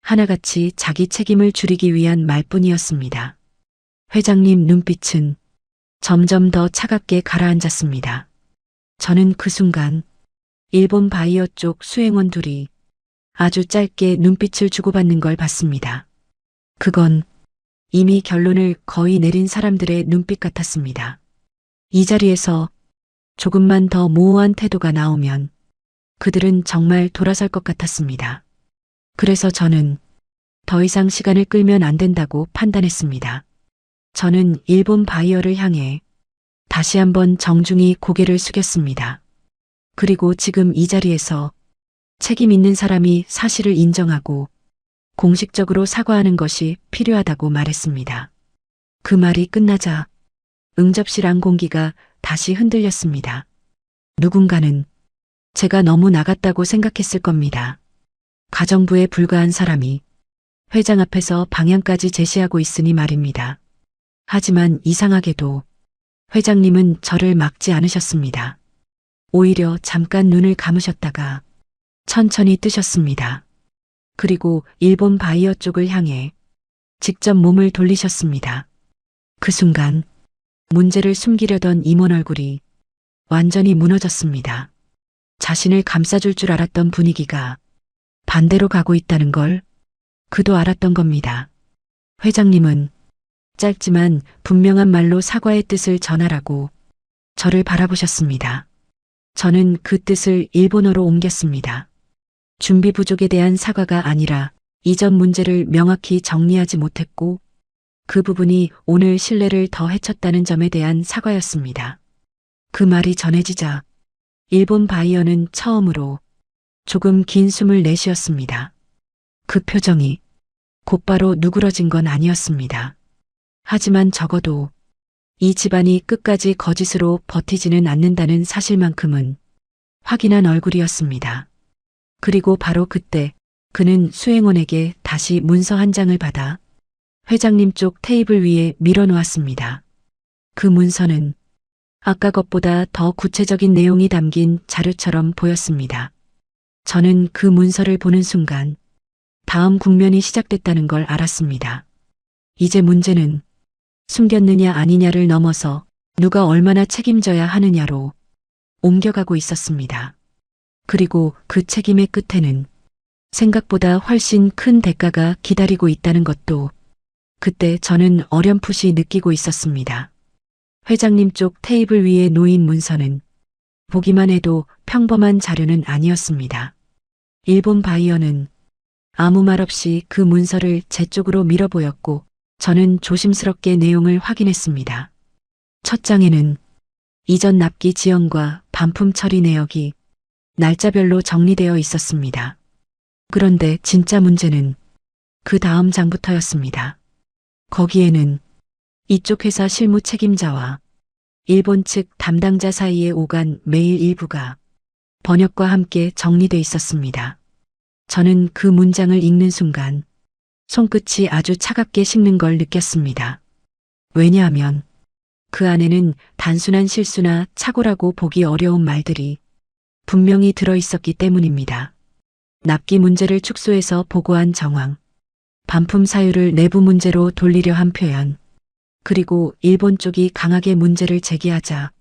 Speaker 2: 하나같이 자기 책임을 줄이기 위한 말뿐이었습니다. 회장님 눈빛은 점점 더 차갑게 가라앉았습니다. 저는 그 순간 일본 바이어 쪽 수행원 둘이 아주 짧게 눈빛을 주고받는 걸 봤습니다. 그건 이미 결론을 거의 내린 사람들의 눈빛 같았습니다. 이 자리에서 조금만 더 모호한 태도가 나오면 그들은 정말 돌아설 것 같았습니다. 그래서 저는 더 이상 시간을 끌면 안 된다고 판단했습니다. 저는 일본 바이어를 향해 다시 한번 정중히 고개를 숙였습니다. 그리고 지금 이 자리에서 책임 있는 사람이 사실을 인정하고 공식적으로 사과하는 것이 필요하다고 말했습니다. 그 말이 끝나자 응접실 안 공기가 다시 흔들렸습니다. 누군가는 제가 너무 나갔다고 생각했을 겁니다. 가정부에 불과한 사람이 회장 앞에서 방향까지 제시하고 있으니 말입니다. 하지만 이상하게도 회장님은 저를 막지 않으셨습니다. 오히려 잠깐 눈을 감으셨다가 천천히 뜨셨습니다. 그리고 일본 바이어 쪽을 향해 직접 몸을 돌리셨습니다. 그 순간 문제를 숨기려던 임원 얼굴이 완전히 무너졌습니다. 자신을 감싸줄 줄 알았던 분위기가 반대로 가고 있다는 걸 그도 알았던 겁니다. 회장님은 짧지만 분명한 말로 사과의 뜻을 전하라고 저를 바라보셨습니다. 저는 그 뜻을 일본어로 옮겼습니다. 준비 부족에 대한 사과가 아니라 이전 문제를 명확히 정리하지 못했고 그 부분이 오늘 신뢰를 더 해쳤다는 점에 대한 사과였습니다. 그 말이 전해지자 일본 바이어는 처음으로 조금 긴 숨을 내쉬었습니다. 그 표정이 곧바로 누그러진 건 아니었습니다. 하지만 적어도 이 집안이 끝까지 거짓으로 버티지는 않는다는 사실만큼은 확인한 얼굴이었습니다. 그리고 바로 그때 그는 수행원에게 다시 문서 한 장을 받아 회장님 쪽 테이블 위에 밀어놓았습니다. 그 문서는 아까 것보다 더 구체적인 내용이 담긴 자료처럼 보였습니다. 저는 그 문서를 보는 순간 다음 국면이 시작됐다는 걸 알았습니다. 이제 문제는 숨겼느냐 아니냐를 넘어서 누가 얼마나 책임져야 하느냐로 옮겨가고 있었습니다. 그리고 그 책임의 끝에는 생각보다 훨씬 큰 대가가 기다리고 있다는 것도 그때 저는 어렴풋이 느끼고 있었습니다. 회장님 쪽 테이블 위에 놓인 문서는 보기만 해도 평범한 자료는 아니었습니다. 일본 바이어는 아무 말 없이 그 문서를 제 쪽으로 밀어보였고 저는 조심스럽게 내용을 확인했습니다. 첫 장에는 이전 납기 지연과 반품 처리 내역이 날짜별로 정리되어 있었습니다. 그런데 진짜 문제는 그 다음 장부터였습니다. 거기에는 이쪽 회사 실무 책임자와 일본 측 담당자 사이에 오간 메일 일부가 번역과 함께 정리돼 있었습니다. 저는 그 문장을 읽는 순간 손끝이 아주 차갑게 식는 걸 느꼈습니다. 왜냐하면 그 안에는 단순한 실수나 착오라고 보기 어려운 말들이 분명히 들어있었기 때문입니다. 납기 문제를 축소해서 보고한 정황, 반품 사유를 내부 문제로 돌리려 한 표현, 그리고 일본 쪽이 강하게 문제를 제기하자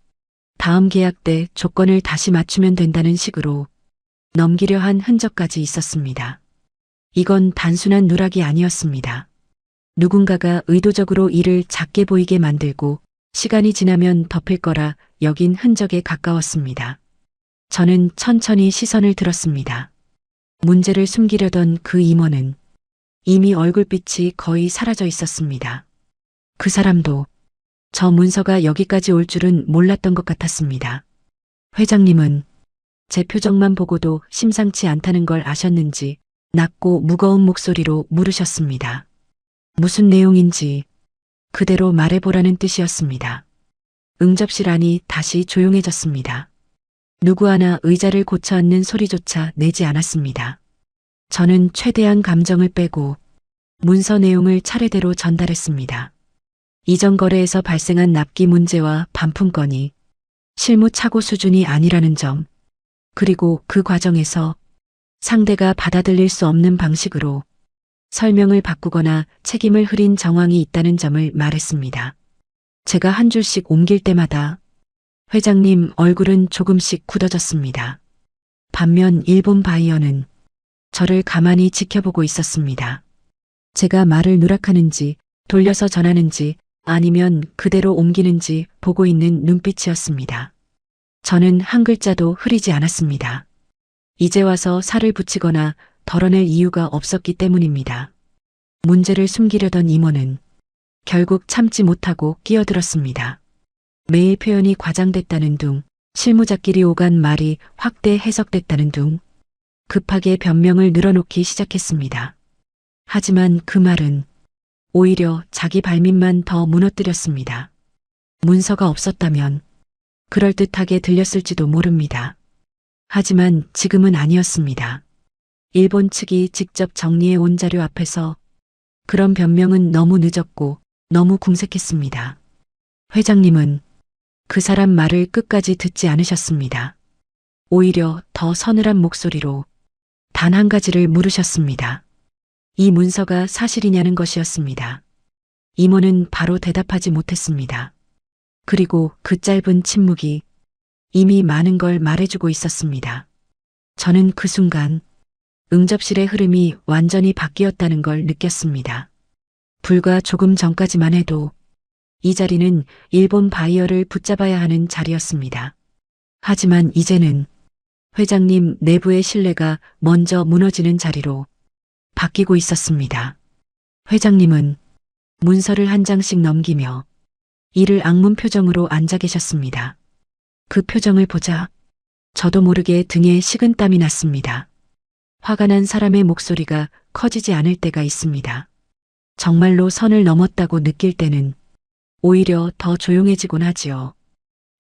Speaker 2: 다음 계약 때 조건을 다시 맞추면 된다는 식으로 넘기려 한 흔적까지 있었습니다. 이건 단순한 누락이 아니었습니다. 누군가가 의도적으로 일을 작게 보이게 만들고 시간이 지나면 덮일 거라 여긴 흔적에 가까웠습니다. 저는 천천히 시선을 들었습니다. 문제를 숨기려던 그 임원은 이미 얼굴빛이 거의 사라져 있었습니다. 그 사람도 저 문서가 여기까지 올 줄은 몰랐던 것 같았습니다. 회장님은 제 표정만 보고도 심상치 않다는 걸 아셨는지 낮고 무거운 목소리로 물으셨습니다. 무슨 내용인지 그대로 말해보라는 뜻이었습니다. 응접실 안이 다시 조용해졌습니다. 누구 하나 의자를 고쳐 앉는 소리조차 내지 않았습니다. 저는 최대한 감정을 빼고 문서 내용을 차례대로 전달했습니다. 이전 거래에서 발생한 납기 문제와 반품 건이 실무 착오 수준이 아니라는 점, 그리고 그 과정에서 상대가 받아들일 수 없는 방식으로 설명을 바꾸거나 책임을 흐린 정황이 있다는 점을 말했습니다. 제가 한 줄씩 옮길 때마다 회장님 얼굴은 조금씩 굳어졌습니다. 반면 일본 바이어는 저를 가만히 지켜보고 있었습니다. 제가 말을 누락하는지 돌려서 전하는지 아니면 그대로 옮기는지 보고 있는 눈빛이었습니다. 저는 한 글자도 흐리지 않았습니다. 이제 와서 살을 붙이거나 덜어낼 이유가 없었기 때문입니다. 문제를 숨기려던 임원은 결국 참지 못하고 끼어들었습니다. 매일 표현이 과장됐다는 둥, 실무자끼리 오간 말이 확대 해석됐다는 둥, 급하게 변명을 늘어놓기 시작했습니다. 하지만 그 말은 오히려 자기 발밑만 더 무너뜨렸습니다. 문서가 없었다면 그럴듯하게 들렸을지도 모릅니다. 하지만 지금은 아니었습니다. 일본 측이 직접 정리해 온 자료 앞에서 그런 변명은 너무 늦었고 너무 궁색했습니다. 회장님은 그 사람 말을 끝까지 듣지 않으셨습니다. 오히려 더 서늘한 목소리로 단 한 가지를 물으셨습니다. 이 문서가 사실이냐는 것이었습니다. 임원은 바로 대답하지 못했습니다. 그리고 그 짧은 침묵이 이미 많은 걸 말해주고 있었습니다. 저는 그 순간 응접실의 흐름이 완전히 바뀌었다는 걸 느꼈습니다. 불과 조금 전까지만 해도 이 자리는 일본 바이어를 붙잡아야 하는 자리였습니다. 하지만 이제는 회장님 내부의 신뢰가 먼저 무너지는 자리로 바뀌고 있었습니다. 회장님은 문서를 한 장씩 넘기며 이를 악문 표정으로 앉아 계셨습니다. 그 표정을 보자 저도 모르게 등에 식은땀이 났습니다. 화가 난 사람의 목소리가 커지지 않을 때가 있습니다. 정말로 선을 넘었다고 느낄 때는 오히려 더 조용해지곤 하지요.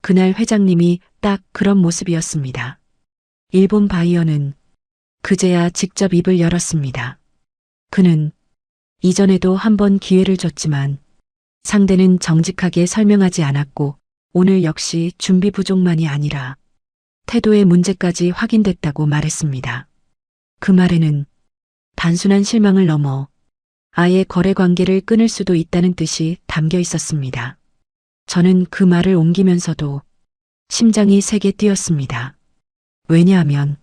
Speaker 2: 그날 회장님이 딱 그런 모습이었습니다. 일본 바이어는 그제야 직접 입을 열었습니다. 그는 이전에도 한 번 기회를 줬지만 상대는 정직하게 설명하지 않았고 오늘 역시 준비 부족만이 아니라 태도의 문제까지 확인됐다고 말했습니다. 그 말에는 단순한 실망을 넘어 아예 거래 관계를 끊을 수도 있다는 뜻이 담겨 있었습니다. 저는 그 말을 옮기면서도 심장이 세게 뛰었습니다. 왜냐하면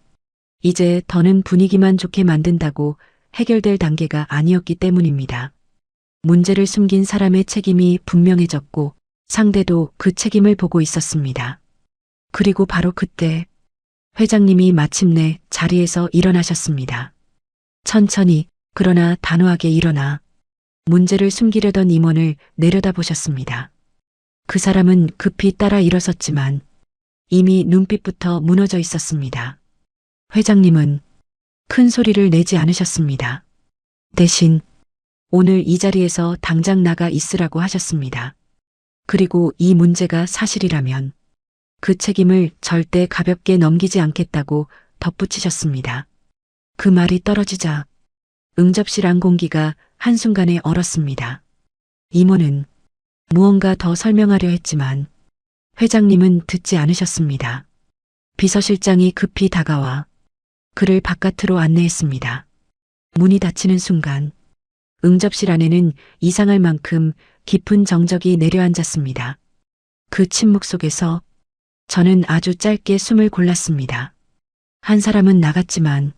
Speaker 2: 이제 더는 분위기만 좋게 만든다고 해결될 단계가 아니었기 때문입니다. 문제를 숨긴 사람의 책임이 분명해졌고 상대도 그 책임을 보고 있었습니다. 그리고 바로 그때 회장님이 마침내 자리에서 일어나셨습니다. 천천히 그러나 단호하게 일어나 문제를 숨기려던 임원을 내려다보셨습니다. 그 사람은 급히 따라 일어섰지만 이미 눈빛부터 무너져 있었습니다. 회장님은 큰 소리를 내지 않으셨습니다. 대신 오늘 이 자리에서 당장 나가 있으라고 하셨습니다. 그리고 이 문제가 사실이라면 그 책임을 절대 가볍게 넘기지 않겠다고 덧붙이셨습니다. 그 말이 떨어지자 응접실 안 공기가 한순간에 얼었습니다. 임원은 무언가 더 설명하려 했지만 회장님은 듣지 않으셨습니다. 비서실장이 급히 다가와 그를 바깥으로 안내했습니다. 문이 닫히는 순간 응접실 안에는 이상할 만큼 깊은 정적이 내려앉았습니다. 그 침묵 속에서 저는 아주 짧게 숨을 골랐습니다. 한 사람은 나갔지만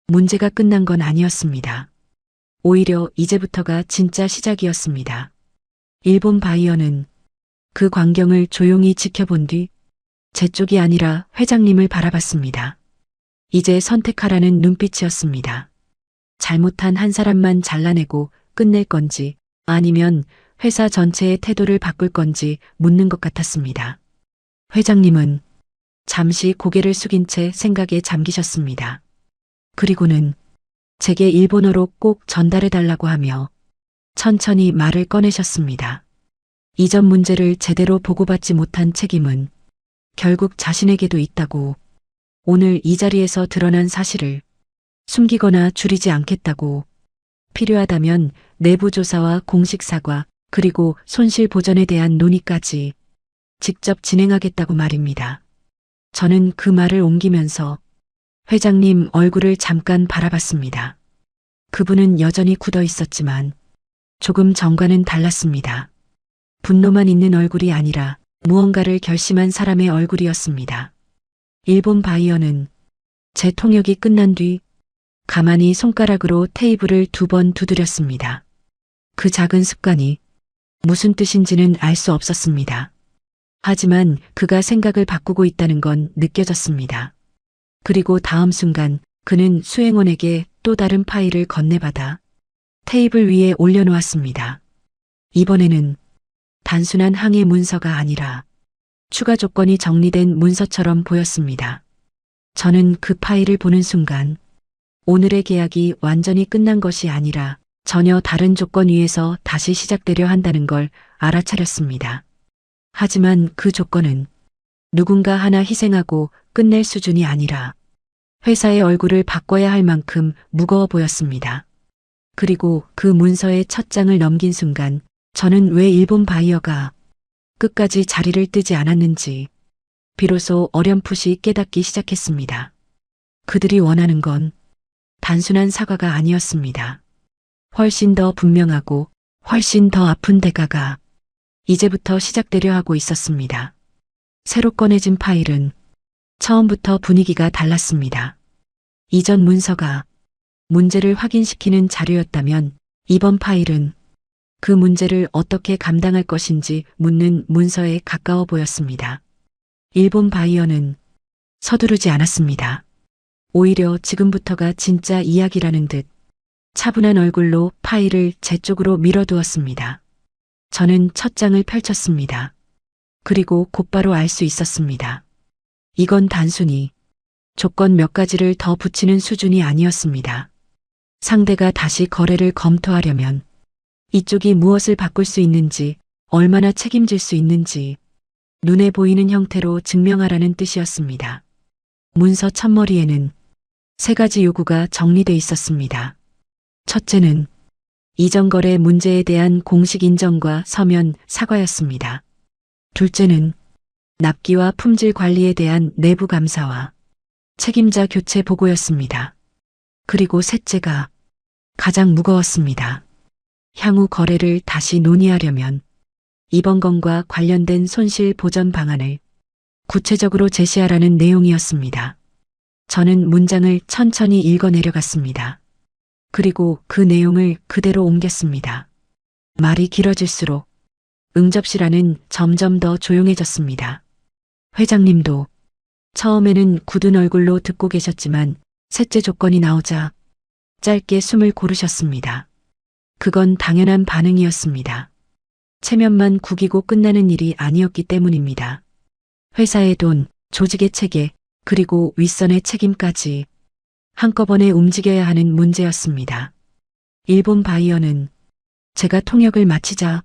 Speaker 2: 문제가 끝난 건 아니었습니다. 오히려 이제부터가 진짜 시작이었습니다. 일본 바이어는 그 광경을 조용히 지켜본 뒤 제 쪽이 아니라 회장님을 바라봤습니다. 이제 선택하라는 눈빛이었습니다. 잘못한 한 사람만 잘라내고 끝낼 건지 아니면 회사 전체의 태도를 바꿀 건지 묻는 것 같았습니다. 회장님은 잠시 고개를 숙인 채 생각에 잠기셨습니다. 그리고는 제게 일본어로 꼭 전달해달라고 하며 천천히 말을 꺼내셨습니다. 이전 문제를 제대로 보고받지 못한 책임은 결국 자신에게도 있다고, 오늘 이 자리에서 드러난 사실을 숨기거나 줄이지 않겠다고, 필요하다면 내부 조사와 공식 사과 그리고 손실 보전에 대한 논의까지 직접 진행하겠다고 말입니다. 저는 그 말을 옮기면서 회장님 얼굴을 잠깐 바라봤습니다. 그분은 여전히 굳어 있었지만 조금 전과는 달랐습니다. 분노만 있는 얼굴이 아니라 무언가를 결심한 사람의 얼굴이었습니다. 일본 바이어는 제 통역이 끝난 뒤 가만히 손가락으로 테이블을 2번 두드렸습니다. 그 작은 습관이 무슨 뜻인지는 알 수 없었습니다. 하지만 그가 생각을 바꾸고 있다는 건 느껴졌습니다. 그리고 다음 순간 그는 수행원에게 또 다른 파일을 건네받아 테이블 위에 올려놓았습니다. 이번에는 단순한 항해 문서가 아니라 추가 조건이 정리된 문서처럼 보였습니다. 저는 그 파일을 보는 순간 오늘의 계약이 완전히 끝난 것이 아니라 전혀 다른 조건 위에서 다시 시작되려 한다는 걸 알아차렸습니다. 하지만 그 조건은 누군가 하나 희생하고 끝낼 수준이 아니라 회사의 얼굴을 바꿔야 할 만큼 무거워 보였습니다. 그리고 그 문서의 첫 장을 넘긴 순간 저는 왜 일본 바이어가 끝까지 자리를 뜨지 않았는지 비로소 어렴풋이 깨닫기 시작했습니다. 그들이 원하는 건 단순한 사과가 아니었습니다. 훨씬 더 분명하고 훨씬 더 아픈 대가가 이제부터 시작되려 하고 있었습니다. 새로 꺼내진 파일은 처음부터 분위기가 달랐습니다. 이전 문서가 문제를 확인시키는 자료였다면 이번 파일은 그 문제를 어떻게 감당할 것인지 묻는 문서에 가까워 보였습니다. 일본 바이어는 서두르지 않았습니다. 오히려 지금부터가 진짜 이야기라는 듯 차분한 얼굴로 파일을 제 쪽으로 밀어두었습니다. 저는 첫 장을 펼쳤습니다. 그리고 곧바로 알 수 있었습니다. 이건 단순히 조건 몇 가지를 더 붙이는 수준이 아니었습니다. 상대가 다시 거래를 검토하려면 이쪽이 무엇을 바꿀 수 있는지, 얼마나 책임질 수 있는지 눈에 보이는 형태로 증명하라는 뜻이었습니다. 문서 첫머리에는 3가지 요구가 정리돼 있었습니다. 첫째는 이전 거래 문제에 대한 공식 인정과 서면 사과였습니다. 둘째는 납기와 품질 관리에 대한 내부 감사와 책임자 교체 보고였습니다. 그리고 셋째가 가장 무거웠습니다. 향후 거래를 다시 논의하려면 이번 건과 관련된 손실 보전 방안을 구체적으로 제시하라는 내용이었습니다. 저는 문장을 천천히 읽어 내려갔습니다. 그리고 그 내용을 그대로 옮겼습니다. 말이 길어질수록 응접실안은 점점 더 조용해졌습니다. 회장님도 처음에는 굳은 얼굴로 듣고 계셨지만 셋째 조건이 나오자 짧게 숨을 고르셨습니다. 그건 당연한 반응이었습니다. 체면만 구기고 끝나는 일이 아니었기 때문입니다. 회사의 돈, 조직의 체계, 그리고 윗선의 책임까지 한꺼번에 움직여야 하는 문제였습니다. 일본 바이어는 제가 통역을 마치자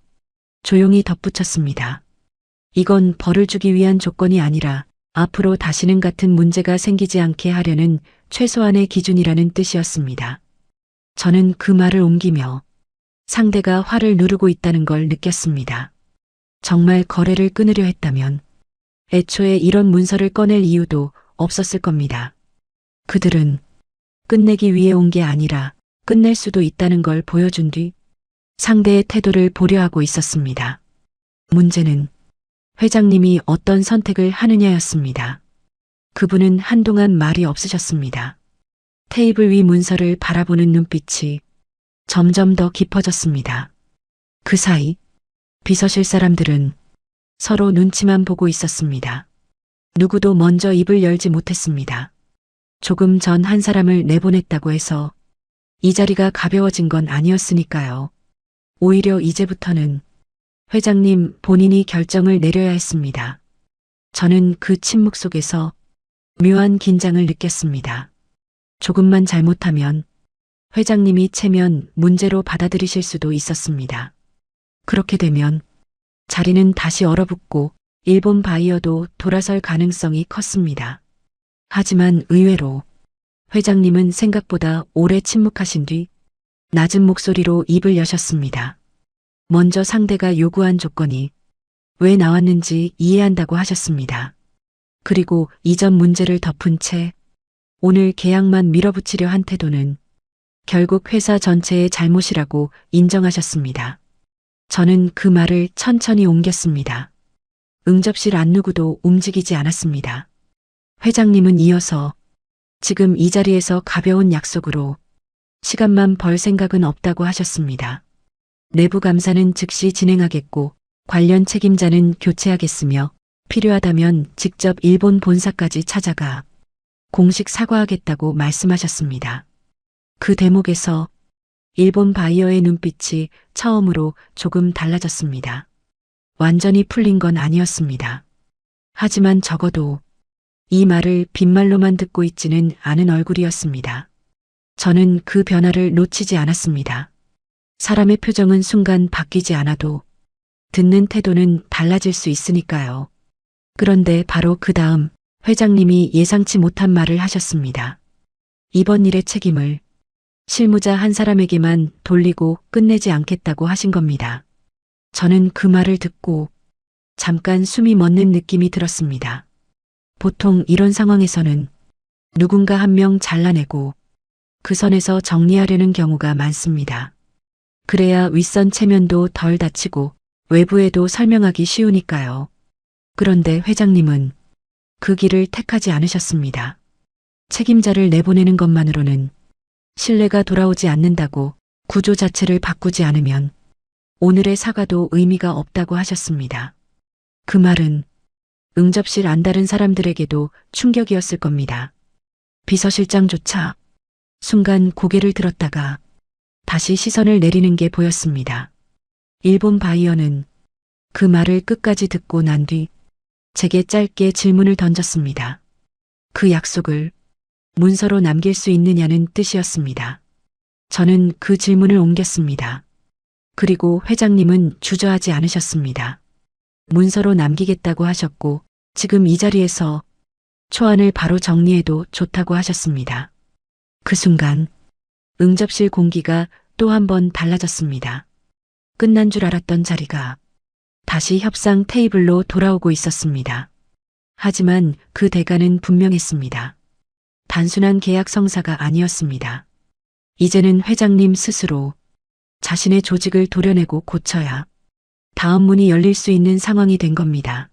Speaker 2: 조용히 덧붙였습니다. 이건 벌을 주기 위한 조건이 아니라 앞으로 다시는 같은 문제가 생기지 않게 하려는 최소한의 기준이라는 뜻이었습니다. 저는 그 말을 옮기며 상대가 화를 누르고 있다는 걸 느꼈습니다. 정말 거래를 끊으려 했다면 애초에 이런 문서를 꺼낼 이유도 없었을 겁니다. 그들은 끝내기 위해 온 게 아니라 끝낼 수도 있다는 걸 보여준 뒤 상대의 태도를 보려 하고 있었습니다. 문제는 회장님이 어떤 선택을 하느냐였습니다. 그분은 한동안 말이 없으셨습니다. 테이블 위 문서를 바라보는 눈빛이 점점 더 깊어졌습니다. 그 사이 비서실 사람들은 서로 눈치만 보고 있었습니다. 누구도 먼저 입을 열지 못했습니다. 조금 전 한 사람을 내보냈다고 해서 이 자리가 가벼워진 건 아니었으니까요. 오히려 이제부터는 회장님 본인이 결정을 내려야 했습니다. 저는 그 침묵 속에서 묘한 긴장을 느꼈습니다. 조금만 잘못하면 회장님이 체면 문제로 받아들이실 수도 있었습니다. 그렇게 되면 자리는 다시 얼어붙고 일본 바이어도 돌아설 가능성이 컸습니다. 하지만 의외로 회장님은 생각보다 오래 침묵하신 뒤 낮은 목소리로 입을 여셨습니다. 먼저 상대가 요구한 조건이 왜 나왔는지 이해한다고 하셨습니다. 그리고 이전 문제를 덮은 채 오늘 계약만 밀어붙이려 한 태도는 결국 회사 전체의 잘못이라고 인정하셨습니다. 저는 그 말을 천천히 옮겼습니다. 응접실 안누구도 움직이지 않았습니다. 회장님은 이어서 지금 이 자리에서 가벼운 약속으로 시간만 벌 생각은 없다고 하셨습니다. 내부 감사는 즉시 진행하겠고 관련 책임자는 교체하겠으며 필요하다면 직접 일본 본사까지 찾아가 공식 사과하겠다고 말씀하셨습니다. 그 대목에서 일본 바이어의 눈빛이 처음으로 조금 달라졌습니다. 완전히 풀린 건 아니었습니다. 하지만 적어도 이 말을 빈말로만 듣고 있지는 않은 얼굴이었습니다. 저는 그 변화를 놓치지 않았습니다. 사람의 표정은 순간 바뀌지 않아도 듣는 태도는 달라질 수 있으니까요. 그런데 바로 그 다음 회장님이 예상치 못한 말을 하셨습니다. 이번 일의 책임을 실무자 한 사람에게만 돌리고 끝내지 않겠다고 하신 겁니다. 저는 그 말을 듣고 잠깐 숨이 멎는 느낌이 들었습니다. 보통 이런 상황에서는 누군가 한 명 잘라내고 그 선에서 정리하려는 경우가 많습니다. 그래야 윗선 체면도 덜 다치고 외부에도 설명하기 쉬우니까요. 그런데 회장님은 그 길을 택하지 않으셨습니다. 책임자를 내보내는 것만으로는 신뢰가 돌아오지 않는다고 구조 자체를 바꾸지 않으면 오늘의 사과도 의미가 없다고 하셨습니다. 그 말은 응접실 안다른 사람들에게도 충격이었을 겁니다. 비서실장조차 순간 고개를 들었다가 다시 시선을 내리는 게 보였습니다. 일본 바이어는 그 말을 끝까지 듣고 난 뒤 제게 짧게 질문을 던졌습니다. 그 약속을 문서로 남길 수 있느냐는 뜻이었습니다. 저는 그 질문을 옮겼습니다. 그리고 회장님은 주저하지 않으셨습니다. 문서로 남기겠다고 하셨고 지금 이 자리에서 초안을 바로 정리해도 좋다고 하셨습니다. 그 순간 응접실 공기가 또 한 번 달라졌습니다. 끝난 줄 알았던 자리가 다시 협상 테이블로 돌아오고 있었습니다. 하지만 그 대가는 분명했습니다. 단순한 계약 성사가 아니었습니다. 이제는 회장님 스스로 자신의 조직을 도려내고 고쳐야 다음 문이 열릴 수 있는 상황이 된 겁니다.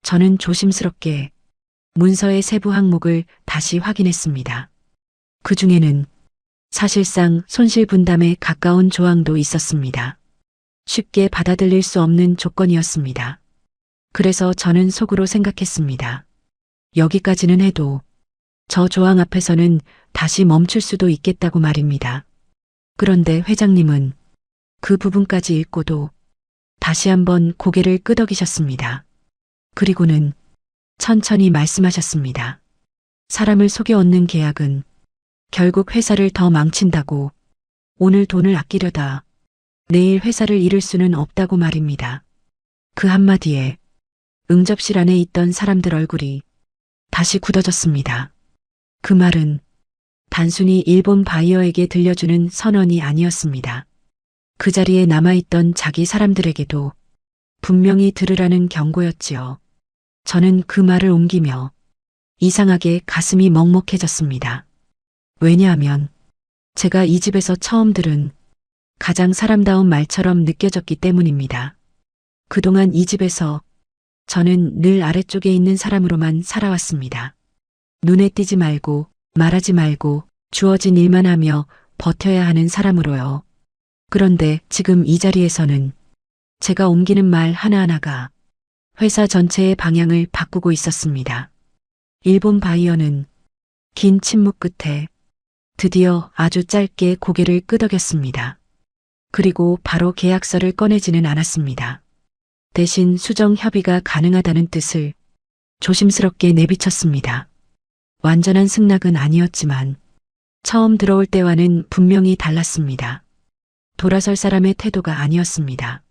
Speaker 2: 저는 조심스럽게 문서의 세부 항목을 다시 확인했습니다. 그 중에는 사실상 손실 분담에 가까운 조항도 있었습니다. 쉽게 받아들일 수 없는 조건이었습니다. 그래서 저는 속으로 생각했습니다. 여기까지는 해도 저 조항 앞에서는 다시 멈출 수도 있겠다고 말입니다. 그런데 회장님은 그 부분까지 읽고도 다시 한번 고개를 끄덕이셨습니다. 그리고는 천천히 말씀하셨습니다. 사람을 속여 얻는 계약은 결국 회사를 더 망친다고, 오늘 돈을 아끼려다 내일 회사를 잃을 수는 없다고 말입니다. 그 한마디에 응접실 안에 있던 사람들 얼굴이 다시 굳어졌습니다. 그 말은 단순히 일본 바이어에게 들려주는 선언이 아니었습니다. 그 자리에 남아있던 자기 사람들에게도 분명히 들으라는 경고였지요. 저는 그 말을 옮기며 이상하게 가슴이 먹먹해졌습니다. 왜냐하면 제가 이 집에서 처음 들은 가장 사람다운 말처럼 느껴졌기 때문입니다. 그동안 이 집에서 저는 늘 아래쪽에 있는 사람으로만 살아왔습니다. 눈에 띄지 말고 말하지 말고 주어진 일만 하며 버텨야 하는 사람으로요. 그런데 지금 이 자리에서는 제가 옮기는 말 하나하나가 회사 전체의 방향을 바꾸고 있었습니다. 일본 바이어는 긴 침묵 끝에 드디어 아주 짧게 고개를 끄덕였습니다. 그리고 바로 계약서를 꺼내지는 않았습니다. 대신 수정 협의가 가능하다는 뜻을 조심스럽게 내비쳤습니다. 완전한 승낙은 아니었지만 처음 들어올 때와는 분명히 달랐습니다. 돌아설 사람의 태도가 아니었습니다.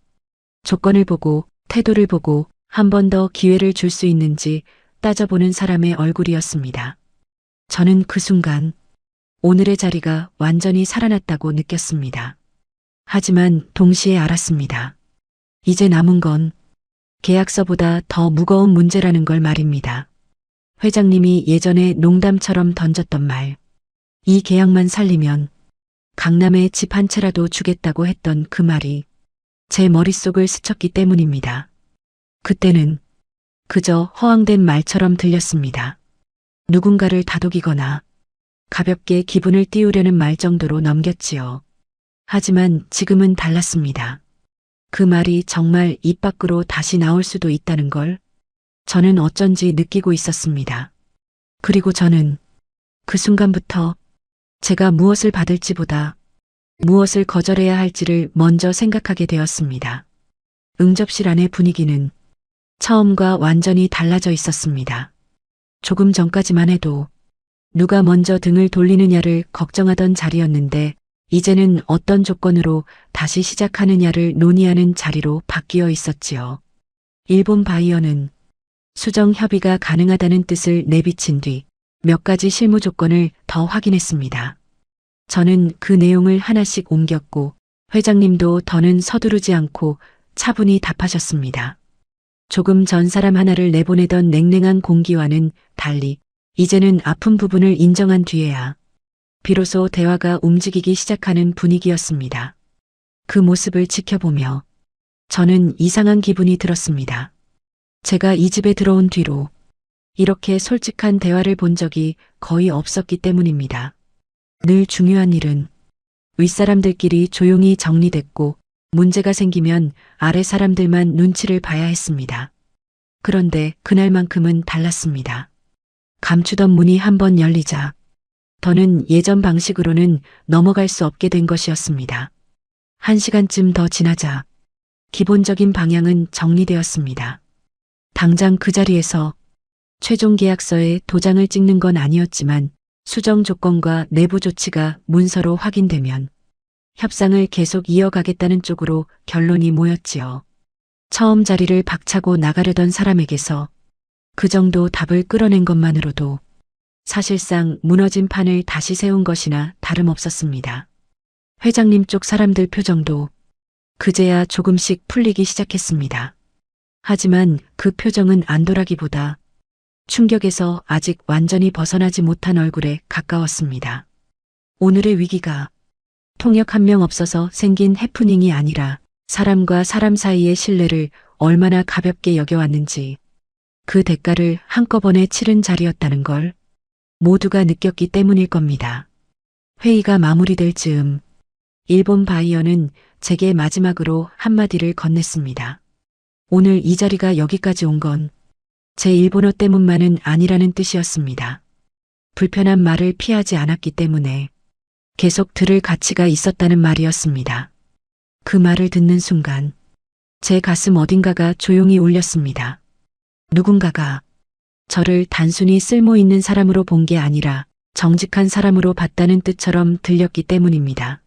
Speaker 2: 조건을 보고 태도를 보고 한 번 더 기회를 줄 수 있는지 따져보는 사람의 얼굴이었습니다. 저는 그 순간 오늘의 자리가 완전히 살아났다고 느꼈습니다. 하지만 동시에 알았습니다. 이제 남은 건 계약서보다 더 무거운 문제라는 걸 말입니다. 회장님이 예전에 농담처럼 던졌던 말, 이 계약만 살리면 강남에 집 한 채라도 주겠다고 했던 그 말이 제 머릿속을 스쳤기 때문입니다. 그때는 그저 허황된 말처럼 들렸습니다. 누군가를 다독이거나 가볍게 기분을 띄우려는 말 정도로 넘겼지요. 하지만 지금은 달랐습니다. 그 말이 정말 입 밖으로 다시 나올 수도 있다는 걸 저는 어쩐지 느끼고 있었습니다. 그리고 저는 그 순간부터 제가 무엇을 받을지보다 무엇을 거절해야 할지를 먼저 생각하게 되었습니다. 응접실 안의 분위기는 처음과 완전히 달라져 있었습니다. 조금 전까지만 해도 누가 먼저 등을 돌리느냐를 걱정하던 자리였는데 이제는 어떤 조건으로 다시 시작하느냐를 논의하는 자리로 바뀌어 있었지요. 일본 바이어는 수정 협의가 가능하다는 뜻을 내비친 뒤 몇 가지 실무 조건을 더 확인했습니다. 저는 그 내용을 하나씩 옮겼고 회장님도 더는 서두르지 않고 차분히 답하셨습니다. 조금 전 사람 하나를 내보내던 냉랭한 공기와는 달리 이제는 아픈 부분을 인정한 뒤에야 비로소 대화가 움직이기 시작하는 분위기였습니다. 그 모습을 지켜보며 저는 이상한 기분이 들었습니다. 제가 이 집에 들어온 뒤로 이렇게 솔직한 대화를 본 적이 거의 없었기 때문입니다. 늘 중요한 일은 윗사람들끼리 조용히 정리됐고 문제가 생기면 아래 사람들만 눈치를 봐야 했습니다. 그런데 그날만큼은 달랐습니다. 감추던 문이 한번 열리자 더는 예전 방식으로는 넘어갈 수 없게 된 것이었습니다. 1시간쯤 더 지나자 기본적인 방향은 정리되었습니다. 당장 그 자리에서 최종 계약서에 도장을 찍는 건 아니었지만 수정 조건과 내부 조치가 문서로 확인되면 협상을 계속 이어가겠다는 쪽으로 결론이 모였지요. 처음 자리를 박차고 나가려던 사람에게서 그 정도 답을 끌어낸 것만으로도 사실상 무너진 판을 다시 세운 것이나 다름없었습니다. 회장님 쪽 사람들 표정도 그제야 조금씩 풀리기 시작했습니다. 하지만 그 표정은 안도라기보다 충격에서 아직 완전히 벗어나지 못한 얼굴에 가까웠습니다. 오늘의 위기가 통역 한 명 없어서 생긴 해프닝이 아니라 사람과 사람 사이의 신뢰를 얼마나 가볍게 여겨왔는지 그 대가를 한꺼번에 치른 자리였다는 걸 모두가 느꼈기 때문일 겁니다. 회의가 마무리될 즈음 일본 바이어는 제게 마지막으로 한마디를 건넸습니다. 오늘 이 자리가 여기까지 온 건 제 일본어 때문만은 아니라는 뜻이었습니다. 불편한 말을 피하지 않았기 때문에 계속 들을 가치가 있었다는 말이었습니다. 그 말을 듣는 순간 제 가슴 어딘가가 조용히 울렸습니다. 누군가가 저를 단순히 쓸모 있는 사람으로 본 게 아니라 정직한 사람으로 봤다는 뜻처럼 들렸기 때문입니다.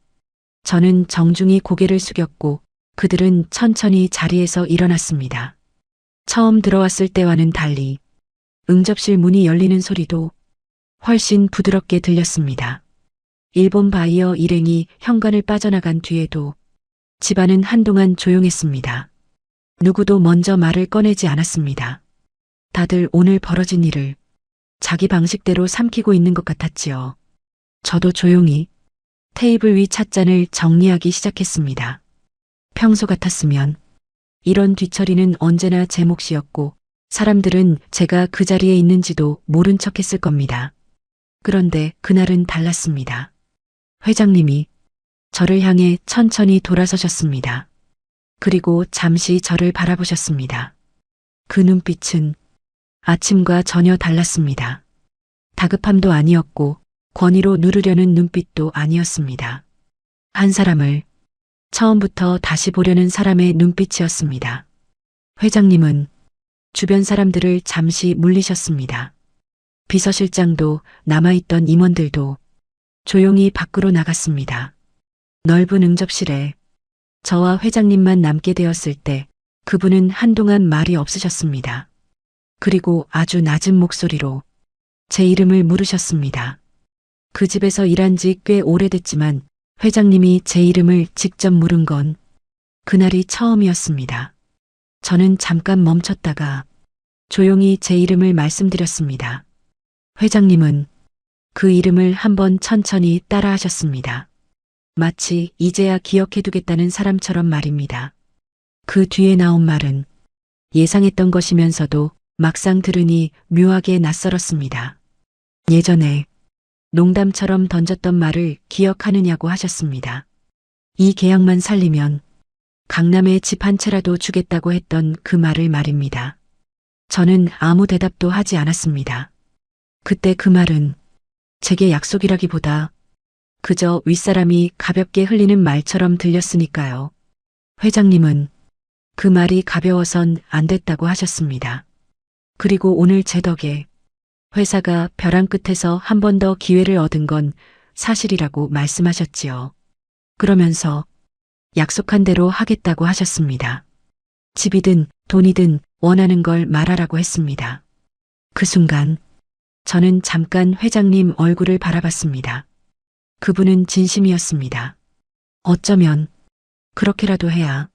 Speaker 2: 저는 정중히 고개를 숙였고 그들은 천천히 자리에서 일어났습니다. 처음 들어왔을 때와는 달리 응접실 문이 열리는 소리도 훨씬 부드럽게 들렸습니다. 일본 바이어 일행이 현관을 빠져나간 뒤에도 집안은 한동안 조용했습니다. 누구도 먼저 말을 꺼내지 않았습니다. 다들 오늘 벌어진 일을 자기 방식대로 삼키고 있는 것 같았지요. 저도 조용히 테이블 위 찻잔을 정리하기 시작했습니다. 평소 같았으면 이런 뒤처리는 언제나 제 몫이었고 사람들은 제가 그 자리에 있는지도 모른 척 했을 겁니다. 그런데 그날은 달랐습니다. 회장님이 저를 향해 천천히 돌아서셨습니다. 그리고 잠시 저를 바라보셨습니다. 그 눈빛은 아침과 전혀 달랐습니다. 다급함도 아니었고 권위로 누르려는 눈빛도 아니었습니다. 한 사람을 처음부터 다시 보려는 사람의 눈빛이었습니다. 회장님은 주변 사람들을 잠시 물리셨습니다. 비서실장도 남아있던 임원들도 조용히 밖으로 나갔습니다. 넓은 응접실에 저와 회장님만 남게 되었을 때 그분은 한동안 말이 없으셨습니다. 그리고 아주 낮은 목소리로 제 이름을 물으셨습니다. 그 집에서 일한 지 꽤 오래됐지만 회장님이 제 이름을 직접 물은 건 그날이 처음이었습니다. 저는 잠깐 멈췄다가 조용히 제 이름을 말씀드렸습니다. 회장님은 그 이름을 한번 천천히 따라하셨습니다. 마치 이제야 기억해두겠다는 사람처럼 말입니다. 그 뒤에 나온 말은 예상했던 것이면서도 막상 들으니 묘하게 낯설었습니다. 예전에 농담처럼 던졌던 말을 기억하느냐고 하셨습니다. 이 계약만 살리면 강남에 집 한 채라도 주겠다고 했던 그 말을 말입니다. 저는 아무 대답도 하지 않았습니다. 그때 그 말은 제게 약속이라기보다 그저 윗사람이 가볍게 흘리는 말처럼 들렸으니까요. 회장님은 그 말이 가벼워선 안 됐다고 하셨습니다. 그리고 오늘 제 덕에 회사가 벼랑 끝에서 한 번 더 기회를 얻은 건 사실이라고 말씀하셨지요. 그러면서 약속한 대로 하겠다고 하셨습니다. 집이든 돈이든 원하는 걸 말하라고 했습니다. 그 순간 저는 잠깐 회장님 얼굴을 바라봤습니다. 그분은 진심이었습니다. 어쩌면 그렇게라도 해야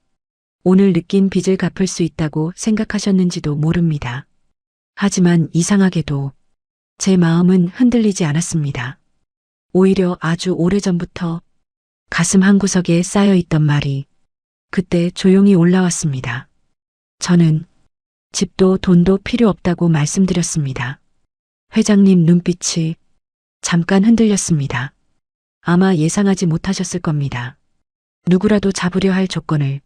Speaker 2: 오늘 느낀 빚을 갚을 수 있다고 생각하셨는지도 모릅니다. 하지만 이상하게도 제 마음은 흔들리지 않았습니다. 오히려 아주 오래전부터 가슴 한구석에 쌓여있던 말이 그때 조용히 올라왔습니다. 저는 집도 돈도 필요 없다고 말씀드렸습니다. 회장님 눈빛이 잠깐 흔들렸습니다. 아마 예상하지 못하셨을 겁니다. 누구라도 잡으려 할 조건을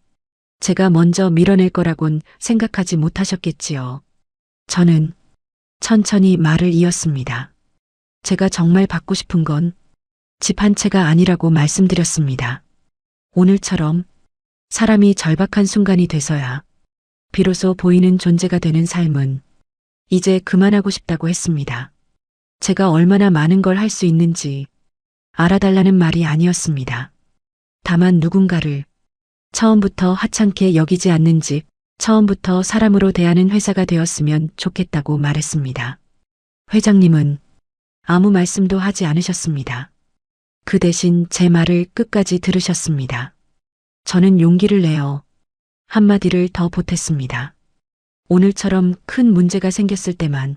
Speaker 2: 제가 먼저 밀어낼 거라곤 생각하지 못하셨겠지요. 저는 천천히 말을 이었습니다. 제가 정말 받고 싶은 건 집 한 채가 아니라고 말씀드렸습니다. 오늘처럼 사람이 절박한 순간이 돼서야 비로소 보이는 존재가 되는 삶은 이제 그만하고 싶다고 했습니다. 제가 얼마나 많은 걸 할 수 있는지 알아달라는 말이 아니었습니다. 다만 누군가를 처음부터 하찮게 여기지 않는 집, 처음부터 사람으로 대하는 회사가 되었으면 좋겠다고 말했습니다. 회장님은 아무 말씀도 하지 않으셨습니다. 그 대신 제 말을 끝까지 들으셨습니다. 저는 용기를 내어 한마디를 더 보탰습니다. 오늘처럼 큰 문제가 생겼을 때만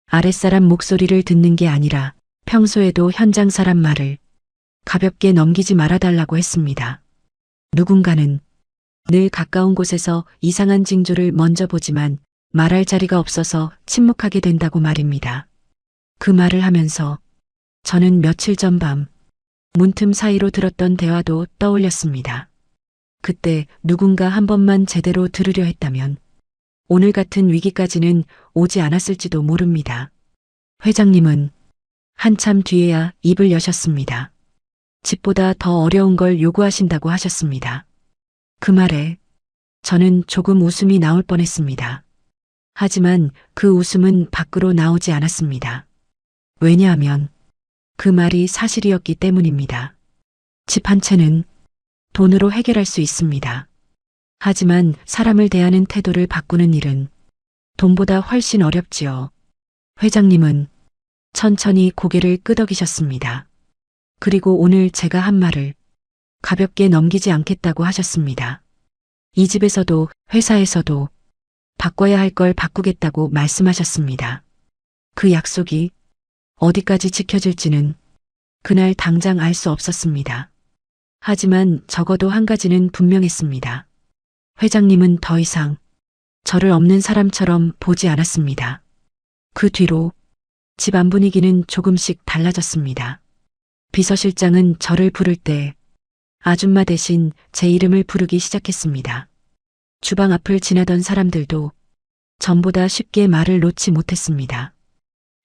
Speaker 2: 아랫사람 목소리를 듣는 게 아니라 평소에도 현장 사람 말을 가볍게 넘기지 말아달라고 했습니다. 누군가는 늘 가까운 곳에서 이상한 징조를 먼저 보지만 말할 자리가 없어서 침묵하게 된다고 말입니다. 그 말을 하면서 저는 며칠 전 밤 문틈 사이로 들었던 대화도 떠올렸습니다. 그때 누군가 한 번만 제대로 들으려 했다면 오늘 같은 위기까지는 오지 않았을지도 모릅니다. 회장님은 한참 뒤에야 입을 여셨습니다. 집보다 더 어려운 걸 요구하신다고 하셨습니다. 그 말에 저는 조금 웃음이 나올 뻔했습니다. 하지만 그 웃음은 밖으로 나오지 않았습니다. 왜냐하면 그 말이 사실이었기 때문입니다. 집 한 채는 돈으로 해결할 수 있습니다. 하지만 사람을 대하는 태도를 바꾸는 일은 돈보다 훨씬 어렵지요. 회장님은 천천히 고개를 끄덕이셨습니다. 그리고 오늘 제가 한 말을 가볍게 넘기지 않겠다고 하셨습니다. 이 집에서도 회사에서도 바꿔야 할 걸 바꾸겠다고 말씀하셨습니다. 그 약속이 어디까지 지켜질지는 그날 당장 알 수 없었습니다. 하지만 적어도 한 가지는 분명했습니다. 회장님은 더 이상 저를 없는 사람처럼 보지 않았습니다. 그 뒤로 집안 분위기는 조금씩 달라졌습니다. 비서실장은 저를 부를 때 아줌마 대신 제 이름을 부르기 시작했습니다. 주방 앞을 지나던 사람들도 전보다 쉽게 말을 놓지 못했습니다.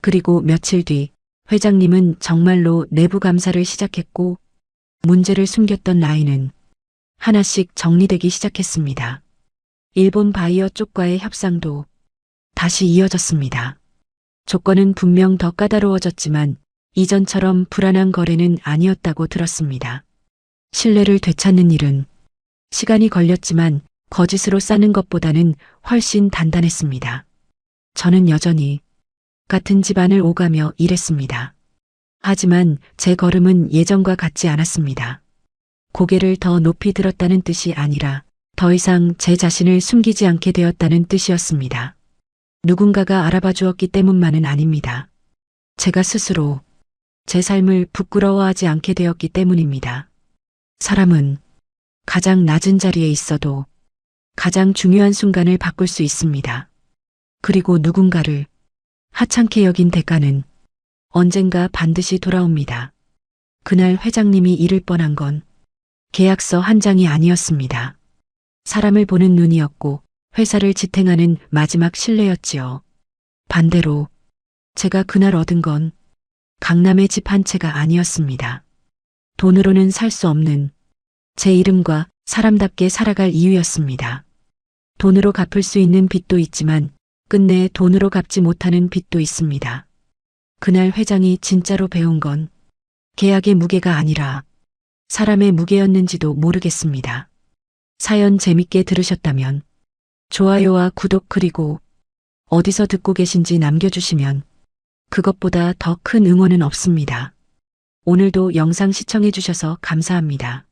Speaker 2: 그리고 며칠 뒤 회장님은 정말로 내부 감사를 시작했고 문제를 숨겼던 라인은 하나씩 정리되기 시작했습니다. 일본 바이어 쪽과의 협상도 다시 이어졌습니다. 조건은 분명 더 까다로워졌지만 이전처럼 불안한 거래는 아니었다고 들었습니다. 신뢰를 되찾는 일은 시간이 걸렸지만 거짓으로 싸는 것보다는 훨씬 단단했습니다. 저는 여전히 같은 집안을 오가며 일했습니다. 하지만 제 걸음은 예전과 같지 않았습니다. 고개를 더 높이 들었다는 뜻이 아니라 더 이상 제 자신을 숨기지 않게 되었다는 뜻이었습니다. 누군가가 알아봐 주었기 때문만은 아닙니다. 제가 스스로 제 삶을 부끄러워하지 않게 되었기 때문입니다. 사람은 가장 낮은 자리에 있어도 가장 중요한 순간을 바꿀 수 있습니다. 그리고 누군가를 하찮게 여긴 대가는 언젠가 반드시 돌아옵니다. 그날 회장님이 잃을 뻔한 건 계약서 한 장이 아니었습니다. 사람을 보는 눈이었고 회사를 지탱하는 마지막 신뢰였지요. 반대로 제가 그날 얻은 건 강남의 집 한 채가 아니었습니다. 돈으로는 살 수 없는 제 이름과 사람답게 살아갈 이유였습니다. 돈으로 갚을 수 있는 빚도 있지만 끝내 돈으로 갚지 못하는 빚도 있습니다. 그날 회장이 진짜로 배운 건 계약의 무게가 아니라 사람의 무게였는지도 모르겠습니다. 사연 재밌게 들으셨다면 좋아요와 구독 그리고 어디서 듣고 계신지 남겨주시면 그것보다 더 큰 응원은 없습니다. 오늘도 영상 시청해주셔서 감사합니다.